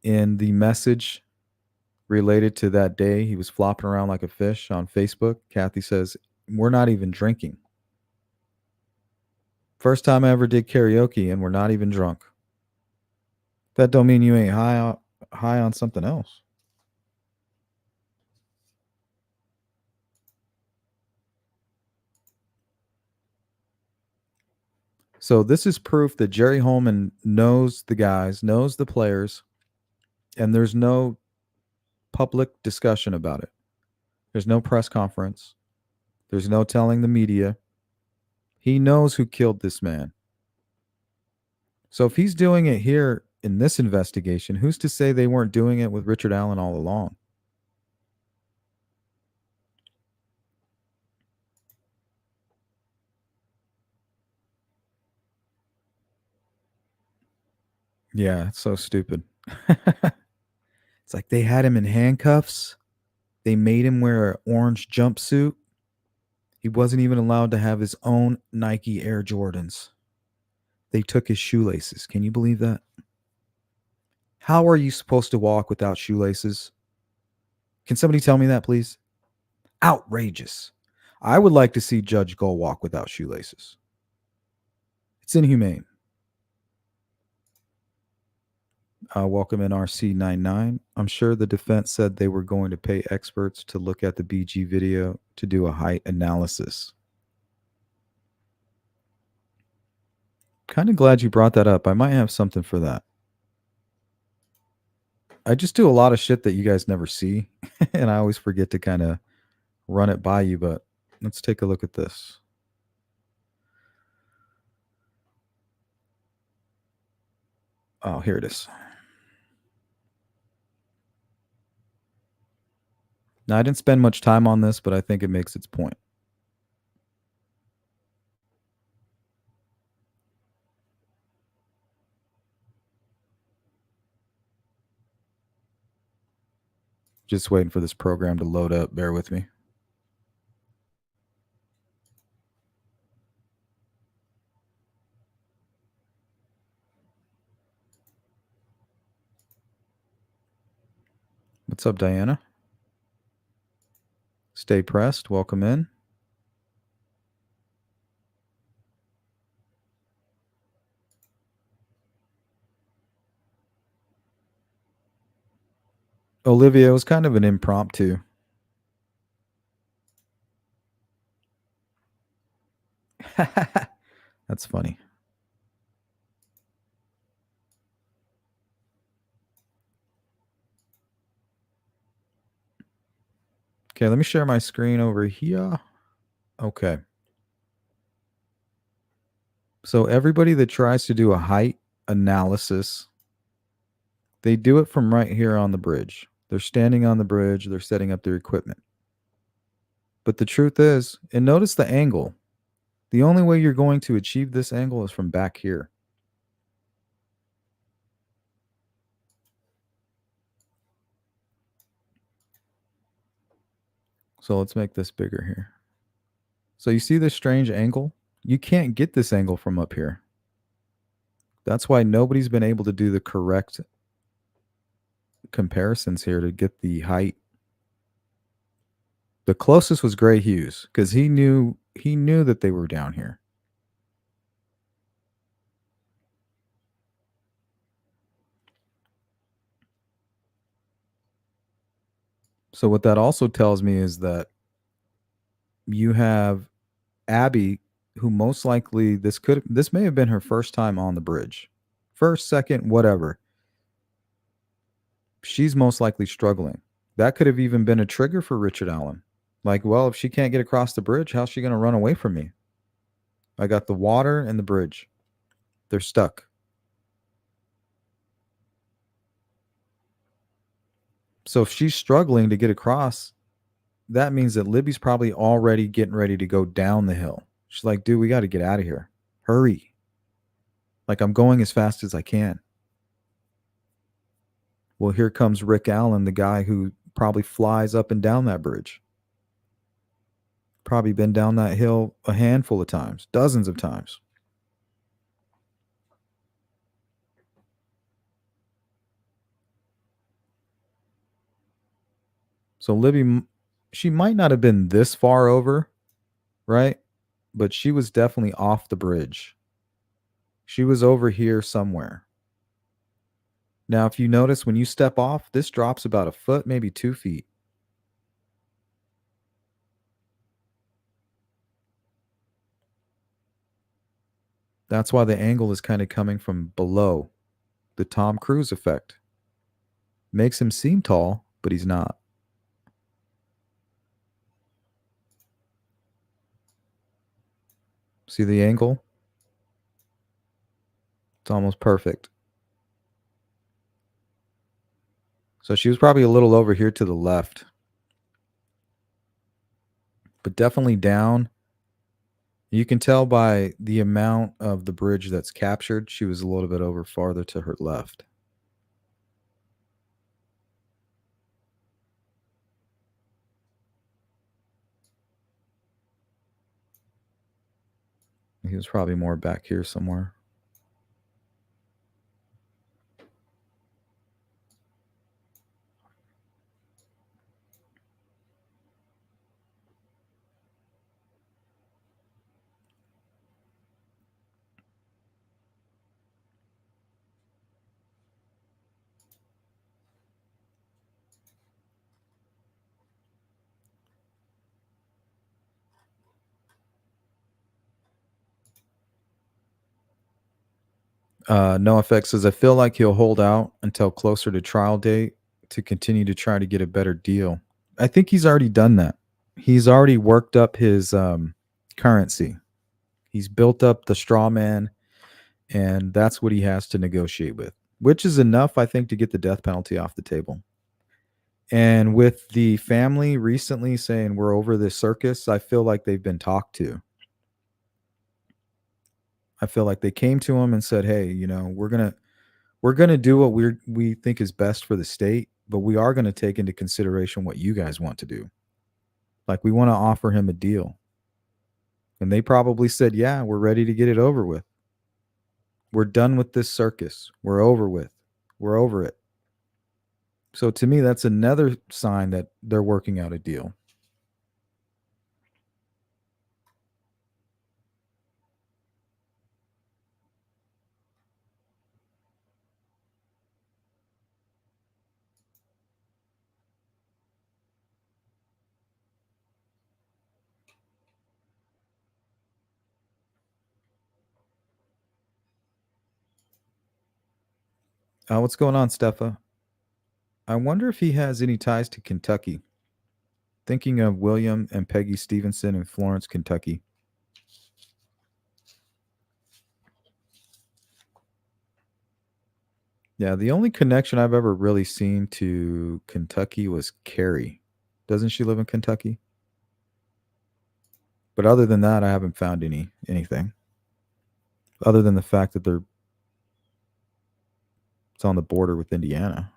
S3: In the message related to that day, he was flopping around like a fish on Facebook. Kathy says, we're not even drinking. First time I ever did karaoke and we're not even drunk. That don't mean you ain't high on something else. So this is proof that Jerry Holman knows the guys, knows the players, and there's no public discussion about it. There's no press conference. There's no telling the media. He knows who killed this man. So if he's doing it here in this investigation, who's to say they weren't doing it with Richard Allen all along? Yeah, it's so stupid. It's like they had him in handcuffs. They made him wear an orange jumpsuit. He wasn't even allowed to have his own Nike Air Jordans. They took his shoelaces. Can you believe that? How are you supposed to walk without shoelaces? Can somebody tell me that, please? Outrageous. I would like to see Judge Gull walk without shoelaces. It's inhumane. Welcome in RC99. I'm sure the defense said they were going to pay experts to look at the BG video to do a height analysis. Kind of glad you brought that up. I might have something for that. I just do a lot of shit that you guys never see, and I always forget to kind of run it by you, but let's take a look at this. Oh, here it is. Now, I didn't spend much time on this, but I think it makes its point. Just waiting for this program to load up. Bear with me. What's up, Diana? Stay pressed. Welcome in. Olivia, it was kind of an impromptu. That's funny. Okay, let me share my screen over here. Okay. So everybody that tries to do a height analysis, they do it from right here on the bridge. They're standing on the bridge. They're setting up their equipment. But the truth is, and notice the angle. The only way you're going to achieve this angle is from back here. So let's make this bigger here. So you see this strange angle? You can't get this angle from up here. That's why nobody's been able to do the correct comparisons here to get the height. The closest was Gray Hughes because he knew that they were down here. So what that also tells me is that you have Abby, who most likely this may have been her first time on the bridge. First, second, whatever. She's most likely struggling. That could have even been a trigger for Richard Allen. Like, well, if she can't get across the bridge, how's she going to run away from me? I got the water and the bridge. They're stuck. So if she's struggling to get across, that means that Libby's probably already getting ready to go down the hill. She's like, dude, we got to get out of here. Hurry. Like, I'm going as fast as I can. Well, here comes Rick Allen, the guy who probably flies up and down that bridge. Probably been down that hill a handful of times, dozens of times. So Libby, she might not have been this far over, right? But she was definitely off the bridge. She was over here somewhere. Now, if you notice, when you step off, this drops about a foot, maybe 2 feet. That's why the angle is kind of coming from below. The Tom Cruise effect. Makes him seem tall, but he's not. See the angle? It's almost perfect. So she was probably a little over here to the left. But definitely down. You can tell by the amount of the bridge that's captured, she was a little bit over farther to her left. He was probably more back here somewhere. NoFX says, I feel like he'll hold out until closer to trial date to continue to try to get a better deal. I think he's already done that. He's already worked up his currency. He's built up the straw man, and that's what he has to negotiate with. which is enough, I think, to get the death penalty off the table. And with the family recently saying we're over this circus, I feel like they've been talked to. I feel like they came to him and said, "Hey, we're gonna do what we think is best for the state, but we are gonna take into consideration what you guys want to do. Like we want to offer him a deal." And they probably said, "Yeah, we're ready to get it over with. We're done with this circus. We're over with. We're over it." So to me, that's another sign that they're working out a deal. What's going on, Stefa? I wonder if he has any ties to Kentucky. Thinking of William and Peggy Stevenson in Florence, Kentucky. Yeah, the only connection I've ever really seen to Kentucky was Carrie. Doesn't she live in Kentucky? But other than that, I haven't found anything. Other than the fact that it's on the border with Indiana.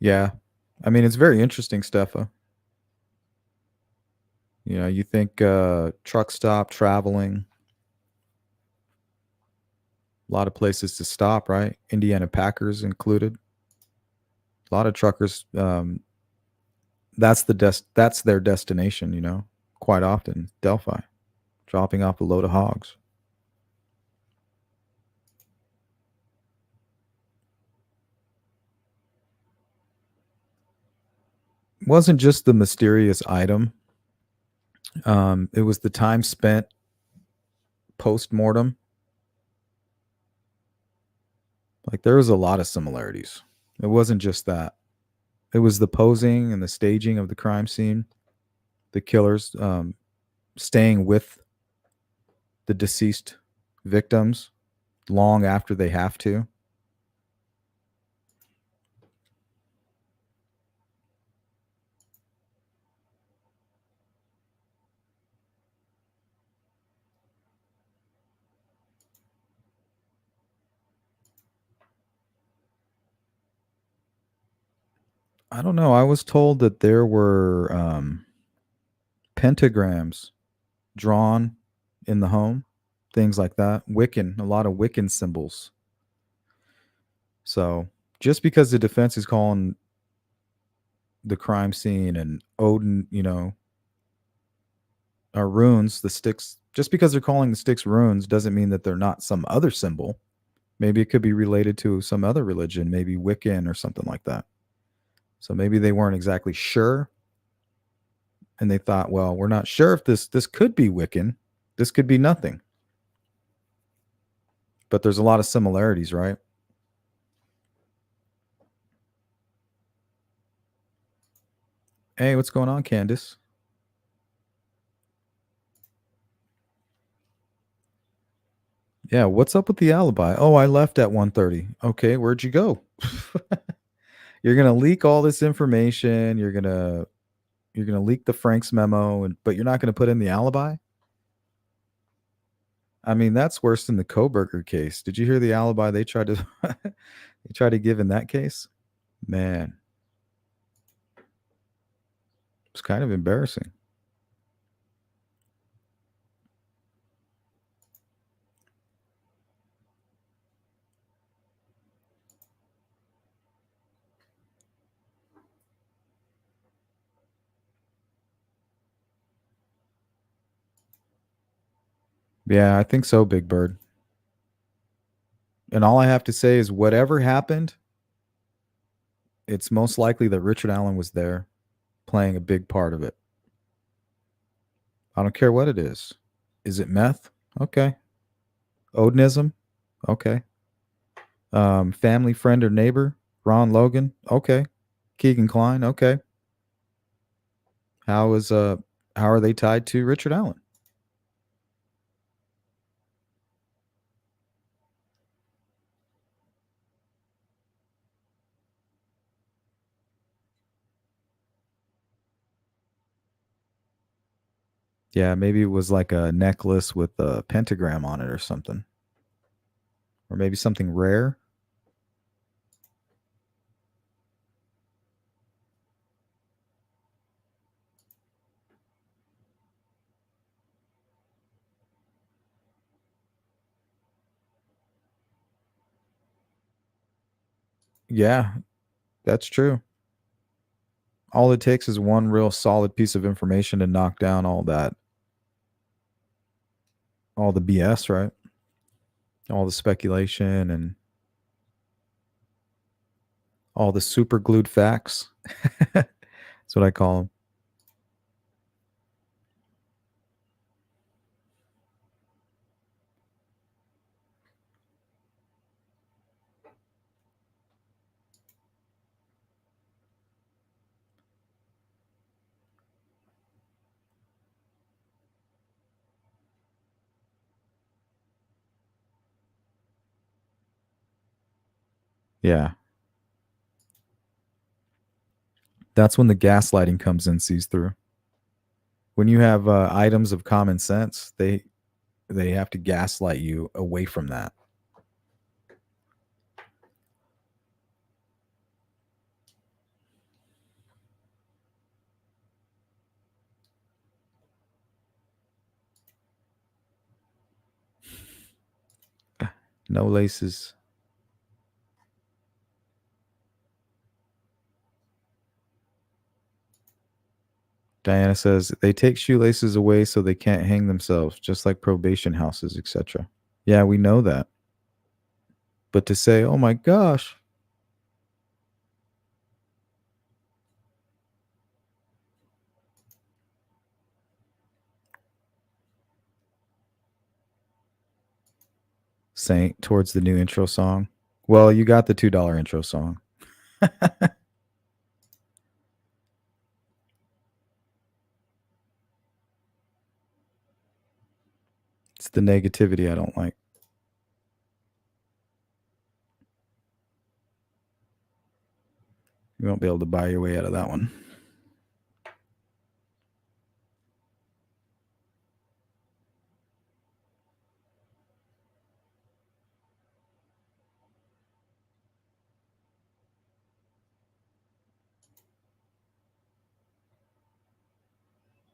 S3: Yeah. I mean, it's very interesting, Stefa. You think truck stop, traveling, a lot of places to stop, right? Indiana Packers included. A lot of truckers, that's their destination, quite often, Delphi, dropping off a load of hogs. It wasn't just the mysterious item. It was the time spent post-mortem. Like there was a lot of similarities. It wasn't just that. It was the posing and the staging of the crime scene, the killers staying with the deceased victims long after they have to. I don't know. I was told that there were pentagrams drawn in the home, things like that. Wiccan, a lot of Wiccan symbols. So just because the defense is calling the crime scene and Odin, are runes, the sticks, just because they're calling the sticks runes doesn't mean that they're not some other symbol. Maybe it could be related to some other religion, maybe Wiccan or something like that. So maybe they weren't exactly sure. And they thought, well, we're not sure if this could be Wiccan. This could be nothing. But there's a lot of similarities, right? Hey, what's going on, Candace? Yeah, what's up with the alibi? Oh, I left at 1:30. Okay, where'd you go? You're gonna leak all this information. You're gonna leak the Frank's memo, but you're not gonna put in the alibi. I mean, that's worse than the Koberger case. Did you hear the alibi they tried to they tried to give in that case? Man, it's kind of embarrassing. Yeah, I think so, Big Bird. And all I have to say is whatever happened, it's most likely that Richard Allen was there playing a big part of it. I don't care what it is. Is it meth? Okay. Odinism? Okay. Family friend or neighbor? Ron Logan? Okay. Keegan Kline? Okay. How are they tied to Richard Allen? Yeah, maybe it was like a necklace with a pentagram on it or something. Or maybe something rare. Yeah, that's true. All it takes is one real solid piece of information to knock down all the BS, right? All the speculation and all the super glued facts. That's what I call them. Yeah. That's when the gaslighting comes in, sees through. When you have items of common sense, they have to gaslight you away from that. No laces. Diana says they take shoelaces away so they can't hang themselves, just like probation houses, etc. Yeah, we know that. But to say, "Oh my gosh," Saint towards the new intro song. Well, you got the $2 intro song. It's the negativity I don't like. You won't be able to buy your way out of that one.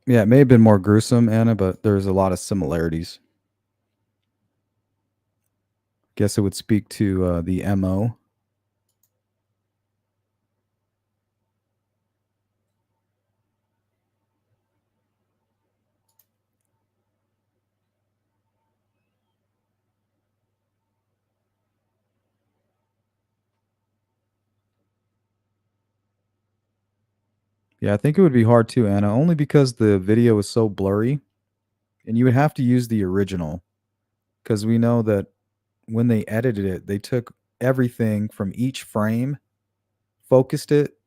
S3: Yeah, it may have been more gruesome, Anna, but there's a lot of similarities. Guess it would speak to the MO. Yeah, I think it would be hard too, Anna, only because the video is so blurry, and you would have to use the original because we know that when they edited it, they took everything from each frame, focused it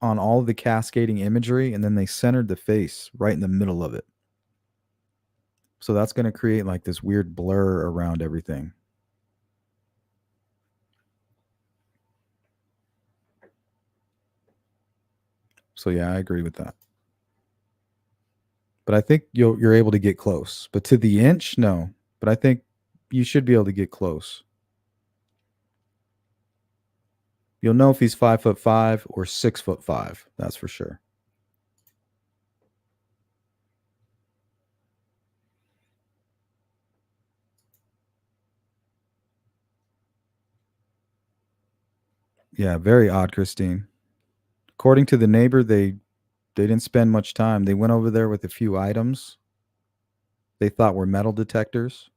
S3: on all of the cascading imagery, and then they centered the face right in the middle of it. So that's going to create like this weird blur around everything. So yeah, I agree with that. But I think you're able to get close. But to the inch, no. But I think you should be able to get close. You'll know if he's 5'5" or 6'5". That's for sure. Yeah, very odd, Christine. According to the neighbor, they didn't spend much time. They went over there with a few items, they thought were metal detectors,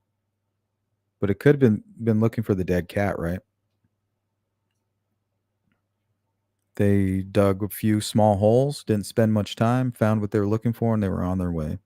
S3: but it could have been looking for the dead cat, right? They dug a few small holes, didn't spend much time, found what they were looking for, and they were on their way.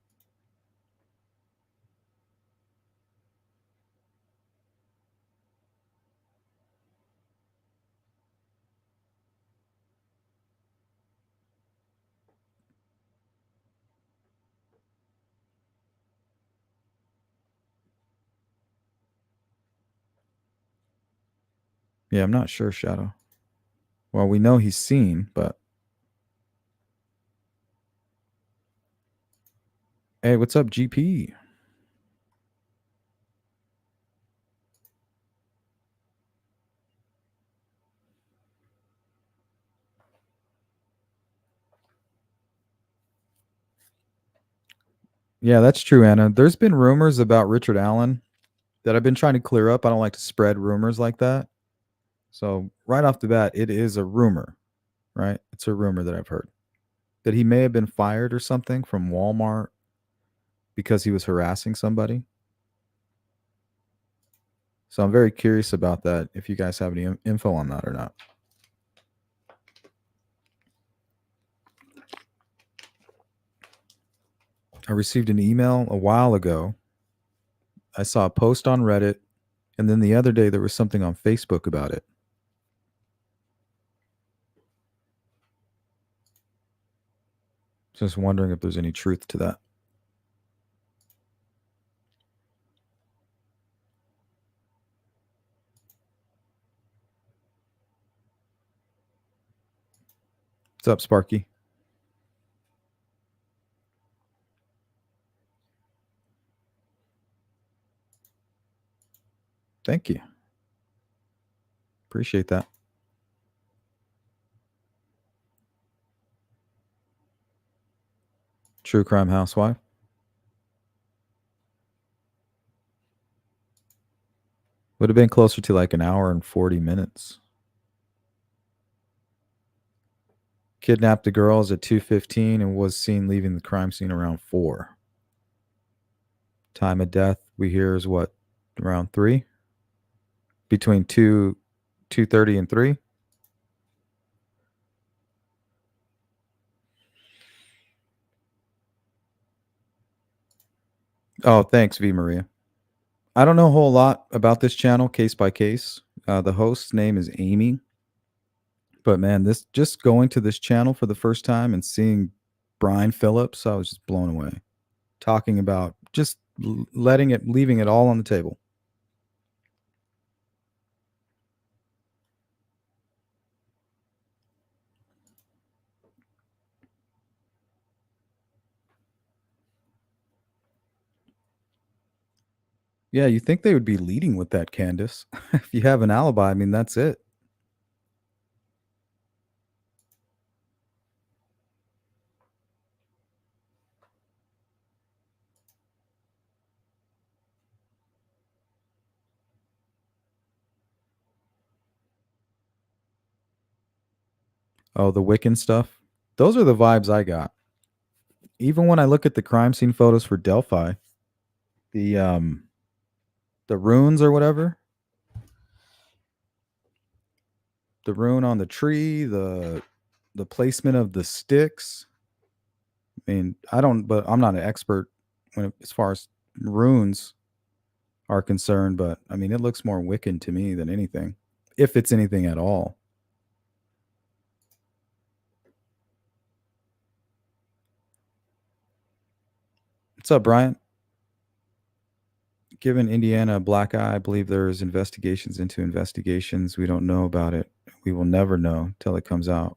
S3: Yeah, I'm not sure, Shadow. Well, we know he's seen, but... Hey, what's up, GP? Yeah, that's true, Anna. There's been rumors about Richard Allen that I've been trying to clear up. I don't like to spread rumors like that. So right off the bat, it is a rumor, right? It's a rumor that I've heard that he may have been fired or something from Walmart because he was harassing somebody. So I'm very curious about that, if you guys have any info on that or not. I received an email a while ago. I saw a post on Reddit, and then the other day there was something on Facebook about it. Just wondering if there's any truth to that. What's up, Sparky? Thank you. Appreciate that. True crime housewife. Would have been closer to like an hour and 40 minutes. Kidnapped the girls at 2:15 and was seen leaving the crime scene around 4. Time of death we hear is what, around 3? Between 2:30 and 3? Oh, thanks, V Maria. I don't know a whole lot about this channel, case by case. The host's name is Amy. But man, this just going to this channel for the first time and seeing Brian Phillips, I was just blown away. Talking about just leaving it all on the table. Yeah, you think they would be leading with that, Candace. If you have an alibi, I mean, that's it. Oh, the Wiccan stuff. Those are the vibes I got. Even when I look at the crime scene photos for Delphi, the runes or whatever, the rune on the tree, the placement of the sticks. I mean, but I'm not an expert as far as runes are concerned, but I mean, it looks more Wiccan to me than anything, if it's anything at all. What's up, Brian? Given Indiana a black eye, I believe there's investigations into investigations. We don't know about it. We will never know till it comes out.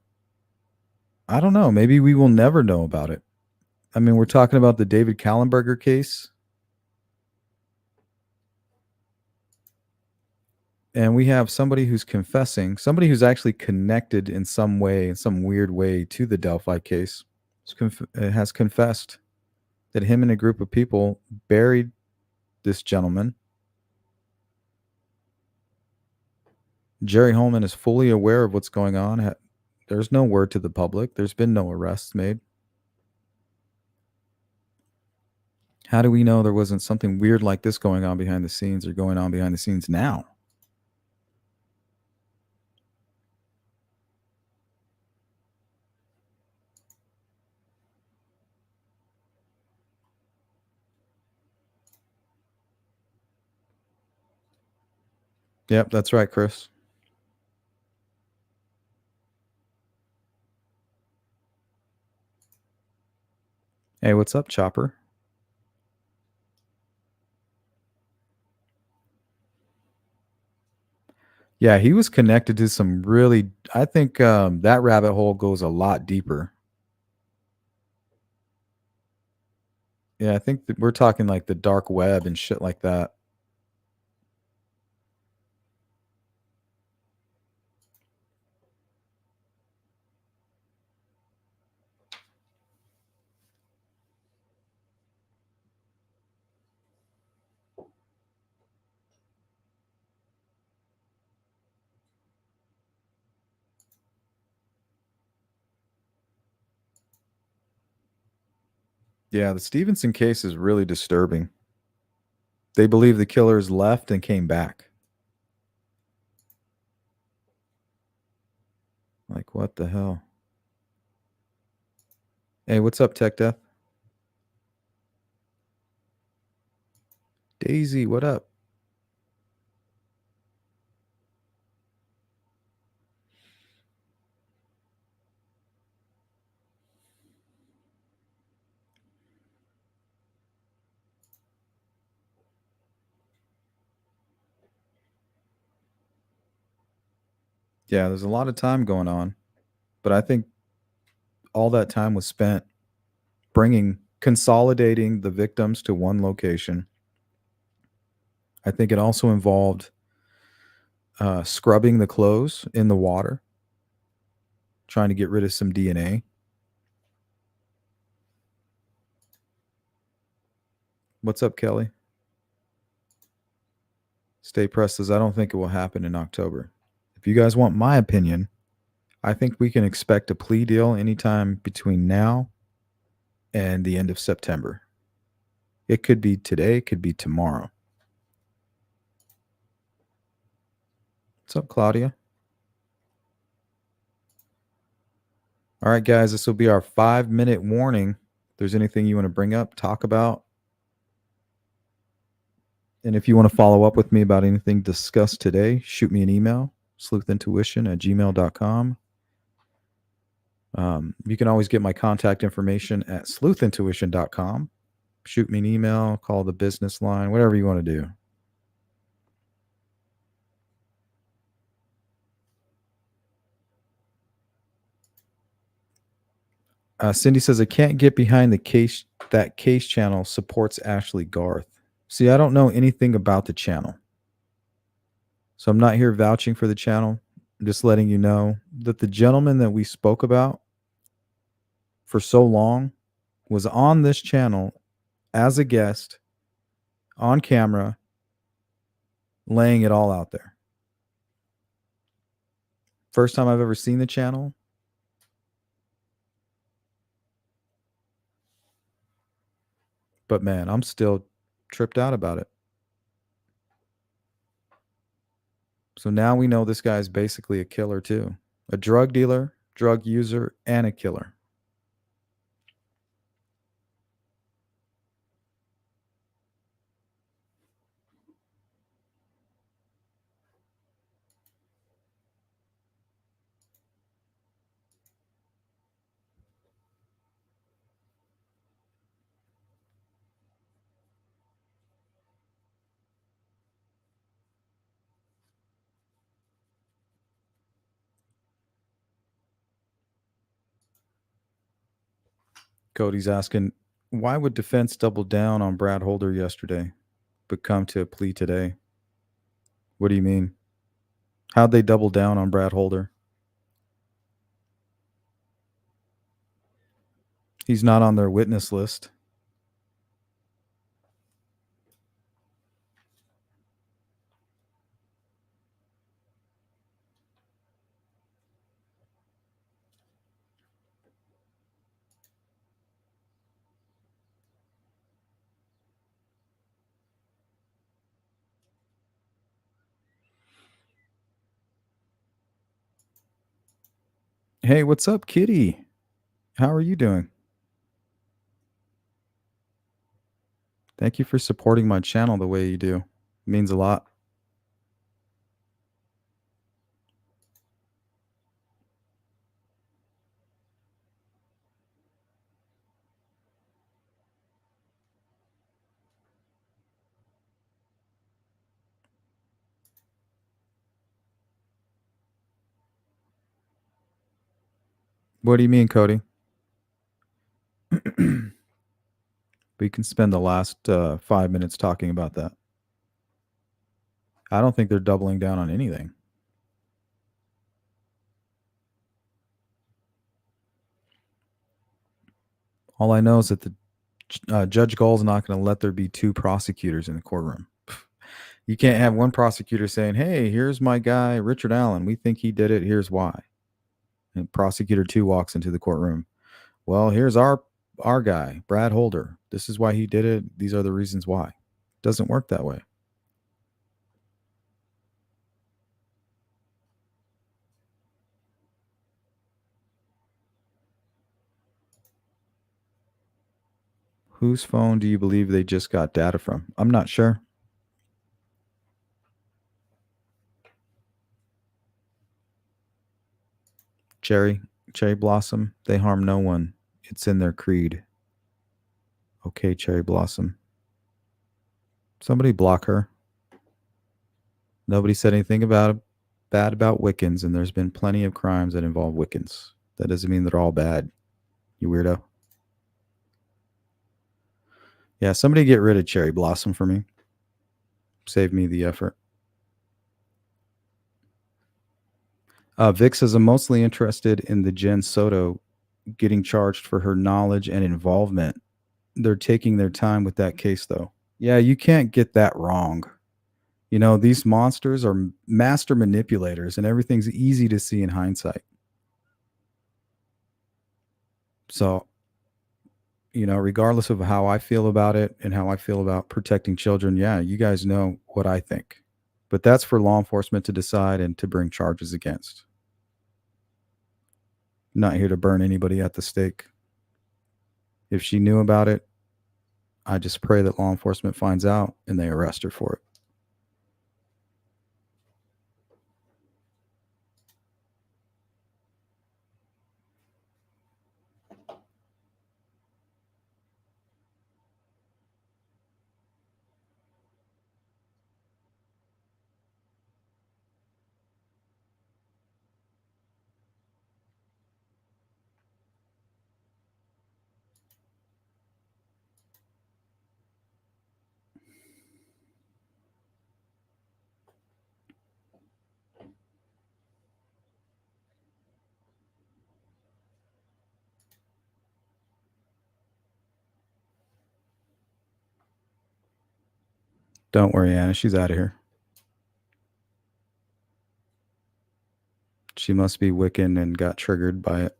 S3: I don't know. Maybe we will never know about it. I mean, we're talking about the David Callenberger case. And we have somebody who's confessing, somebody who's actually connected in some way, in some weird way, to the Delphi case, has confessed that him and a group of people buried this gentleman. Jerry Holman is fully aware of what's going on. There's no word to the public. There's been no arrests made. How do we know there wasn't something weird like this going on behind the scenes or going on behind the scenes now? Yep, that's right, Chris. Hey, what's up, Chopper? Yeah, he was connected to some really. I think that rabbit hole goes a lot deeper. Yeah, I think that we're talking like the dark web and shit like that. Yeah, the Stevenson case is really disturbing. They believe the killers left and came back. Like, what the hell? Hey, what's up, Tech Death? Daisy, what up? Yeah, there's a lot of time going on, but I think all that time was spent consolidating the victims to one location. I think it also involved scrubbing the clothes in the water, trying to get rid of some DNA. What's up, Kelly? Stay pressed says, I don't think it will happen in October. If you guys want my opinion, I think we can expect a plea deal anytime between now and the end of September. It could be today, it could be tomorrow. What's up, Claudia? All right, guys, this will be our 5-minute warning. If there's anything you want to bring up, talk about, and if you want to follow up with me about anything discussed today, shoot me an email, sleuthintuition@gmail.com. You can always get my contact information at sleuthintuition.com. Shoot me an email, call the business line, whatever you want to do. Cindy says, I can't get behind the case. That case channel supports Ashley Garth. See, I don't know anything about the channel. So I'm not here vouching for the channel. I'm just letting you know that the gentleman that we spoke about for so long was on this channel as a guest on camera, laying it all out there. First time I've ever seen the channel. But man, I'm still tripped out about it. So now we know this guy's basically a killer too. A drug dealer, drug user, and a killer. Cody's asking, why would defense double down on Brad Holder yesterday, but come to a plea today? What do you mean? How'd they double down on Brad Holder? He's not on their witness list. Hey, what's up, Kitty? How are you doing? Thank you for supporting my channel the way you do. It means a lot. What do you mean, Cody? We can spend the last 5 minutes talking about that. I don't think they're doubling down on anything. All I know is that the Judge Gall's not going to let there be two prosecutors in the courtroom. You can't have one prosecutor saying, hey, here's my guy, Richard Allen. We think he did it. Here's why. And prosecutor 2 walks into the courtroom. Well, here's our guy, Brad Holder. This is why he did it. These are the reasons why. It doesn't work that way. Whose phone do you believe they just got data from? I'm not sure. Cherry Blossom, they harm no one. It's in their creed. Okay, Cherry Blossom. Somebody block her. Nobody said anything bad about Wiccans, and there's been plenty of crimes that involve Wiccans. That doesn't mean they're all bad, you weirdo. Yeah, somebody get rid of Cherry Blossom for me. Save me the effort. Vic says, I'm mostly interested in the Jen Soto getting charged for her knowledge and involvement. They're taking their time with that case, though. Yeah, you can't get that wrong. You know, these monsters are master manipulators, and everything's easy to see in hindsight. So, you know, regardless of how I feel about it and how I feel about protecting children, yeah, you guys know what I think. But that's for law enforcement to decide and to bring charges against. I'm not here to burn anybody at the stake. If she knew about it, I just pray that law enforcement finds out and they arrest her for it. Don't worry, Anna. She's out of here. She must be Wiccan and got triggered by it.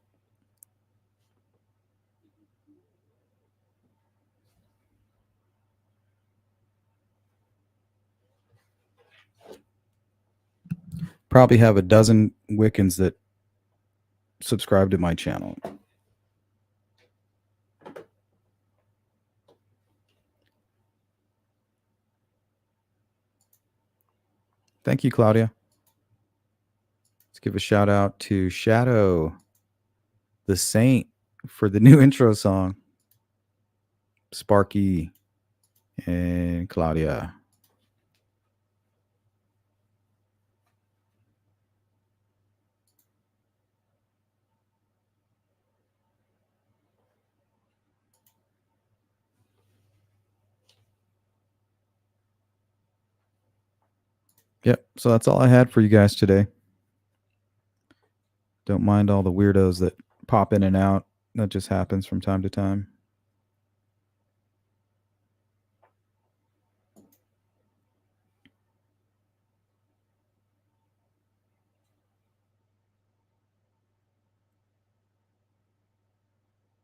S3: Probably have a dozen Wiccans that subscribe to my channel. Thank you, Claudia. Let's give a shout out to Shadow, the Saint, for the new intro song. Sparky and Claudia. Yep, so that's all I had for you guys today. Don't mind all the weirdos that pop in and out. That just happens from time to time.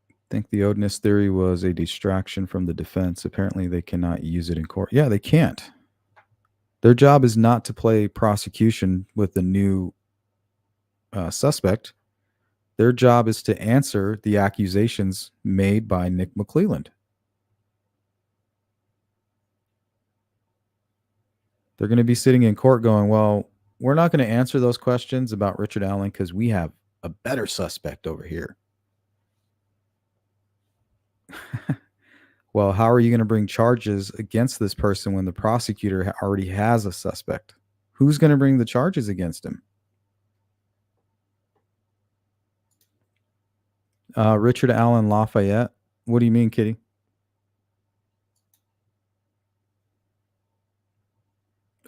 S3: I think the Odinist theory was a distraction from the defense. Apparently they cannot use it in court. Yeah, they can't. Their job is not to play prosecution with the new suspect. Their job is to answer the accusations made by Nick McClelland. They're going to be sitting in court going, well, we're not going to answer those questions about Richard Allen because we have a better suspect over here. Well, how are you going to bring charges against this person when the prosecutor already has a suspect? Who's going to bring the charges against him? Richard Allen Lafayette. What do you mean, Kitty?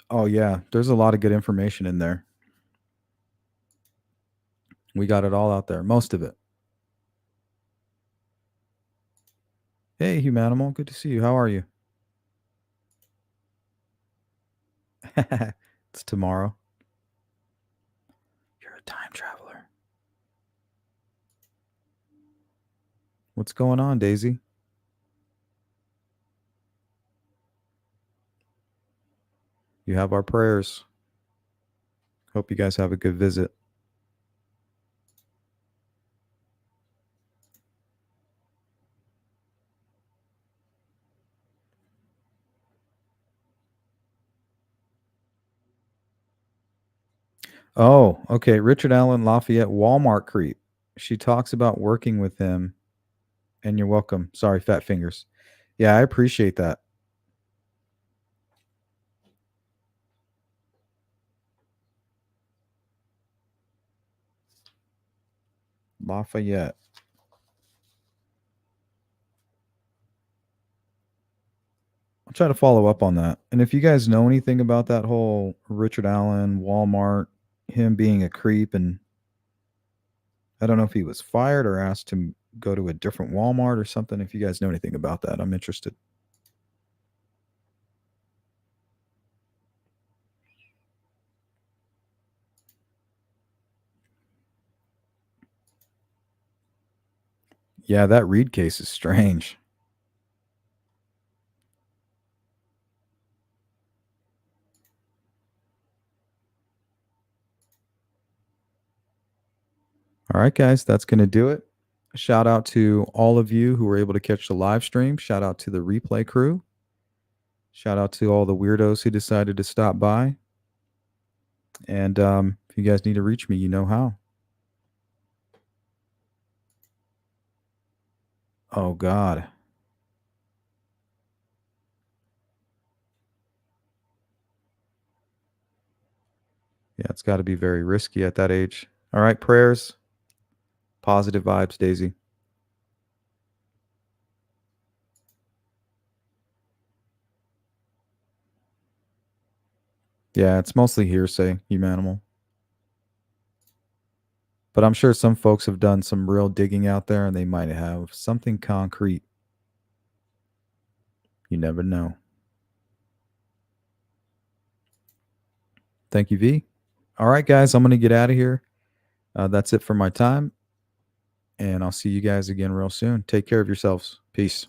S3: Oh, yeah. There's a lot of good information in there. We got it all out there. Most of it. Hey, Humanimal. Good to see you. How are you? It's tomorrow. You're a time traveler. What's going on, Daisy? You have our prayers. Hope you guys have a good visit. Oh, okay. Richard Allen Lafayette, Walmart creep. She talks about working with him. And you're welcome. Sorry, fat fingers. Yeah, I appreciate that. Lafayette. I'll try to follow up on that. And if you guys know anything about that whole Richard Allen, Walmart, him being a creep, and I don't know if he was fired or asked to go to a different Walmart or something. If you guys know anything about that, I'm interested. Yeah, that Reed case is strange. All right, guys, that's going to do it. Shout out to all of you who were able to catch the live stream. Shout out to the replay crew. Shout out to all the weirdos who decided to stop by. And if you guys need to reach me, you know how. Oh, God. Yeah, it's got to be very risky at that age. All right, prayers. Positive vibes, Daisy. Yeah, it's mostly hearsay, Humanimal. But I'm sure some folks have done some real digging out there and they might have something concrete. You never know. Thank you, V. All right, guys, I'm going to get out of here. That's it for my time. And I'll see you guys again real soon. Take care of yourselves. Peace.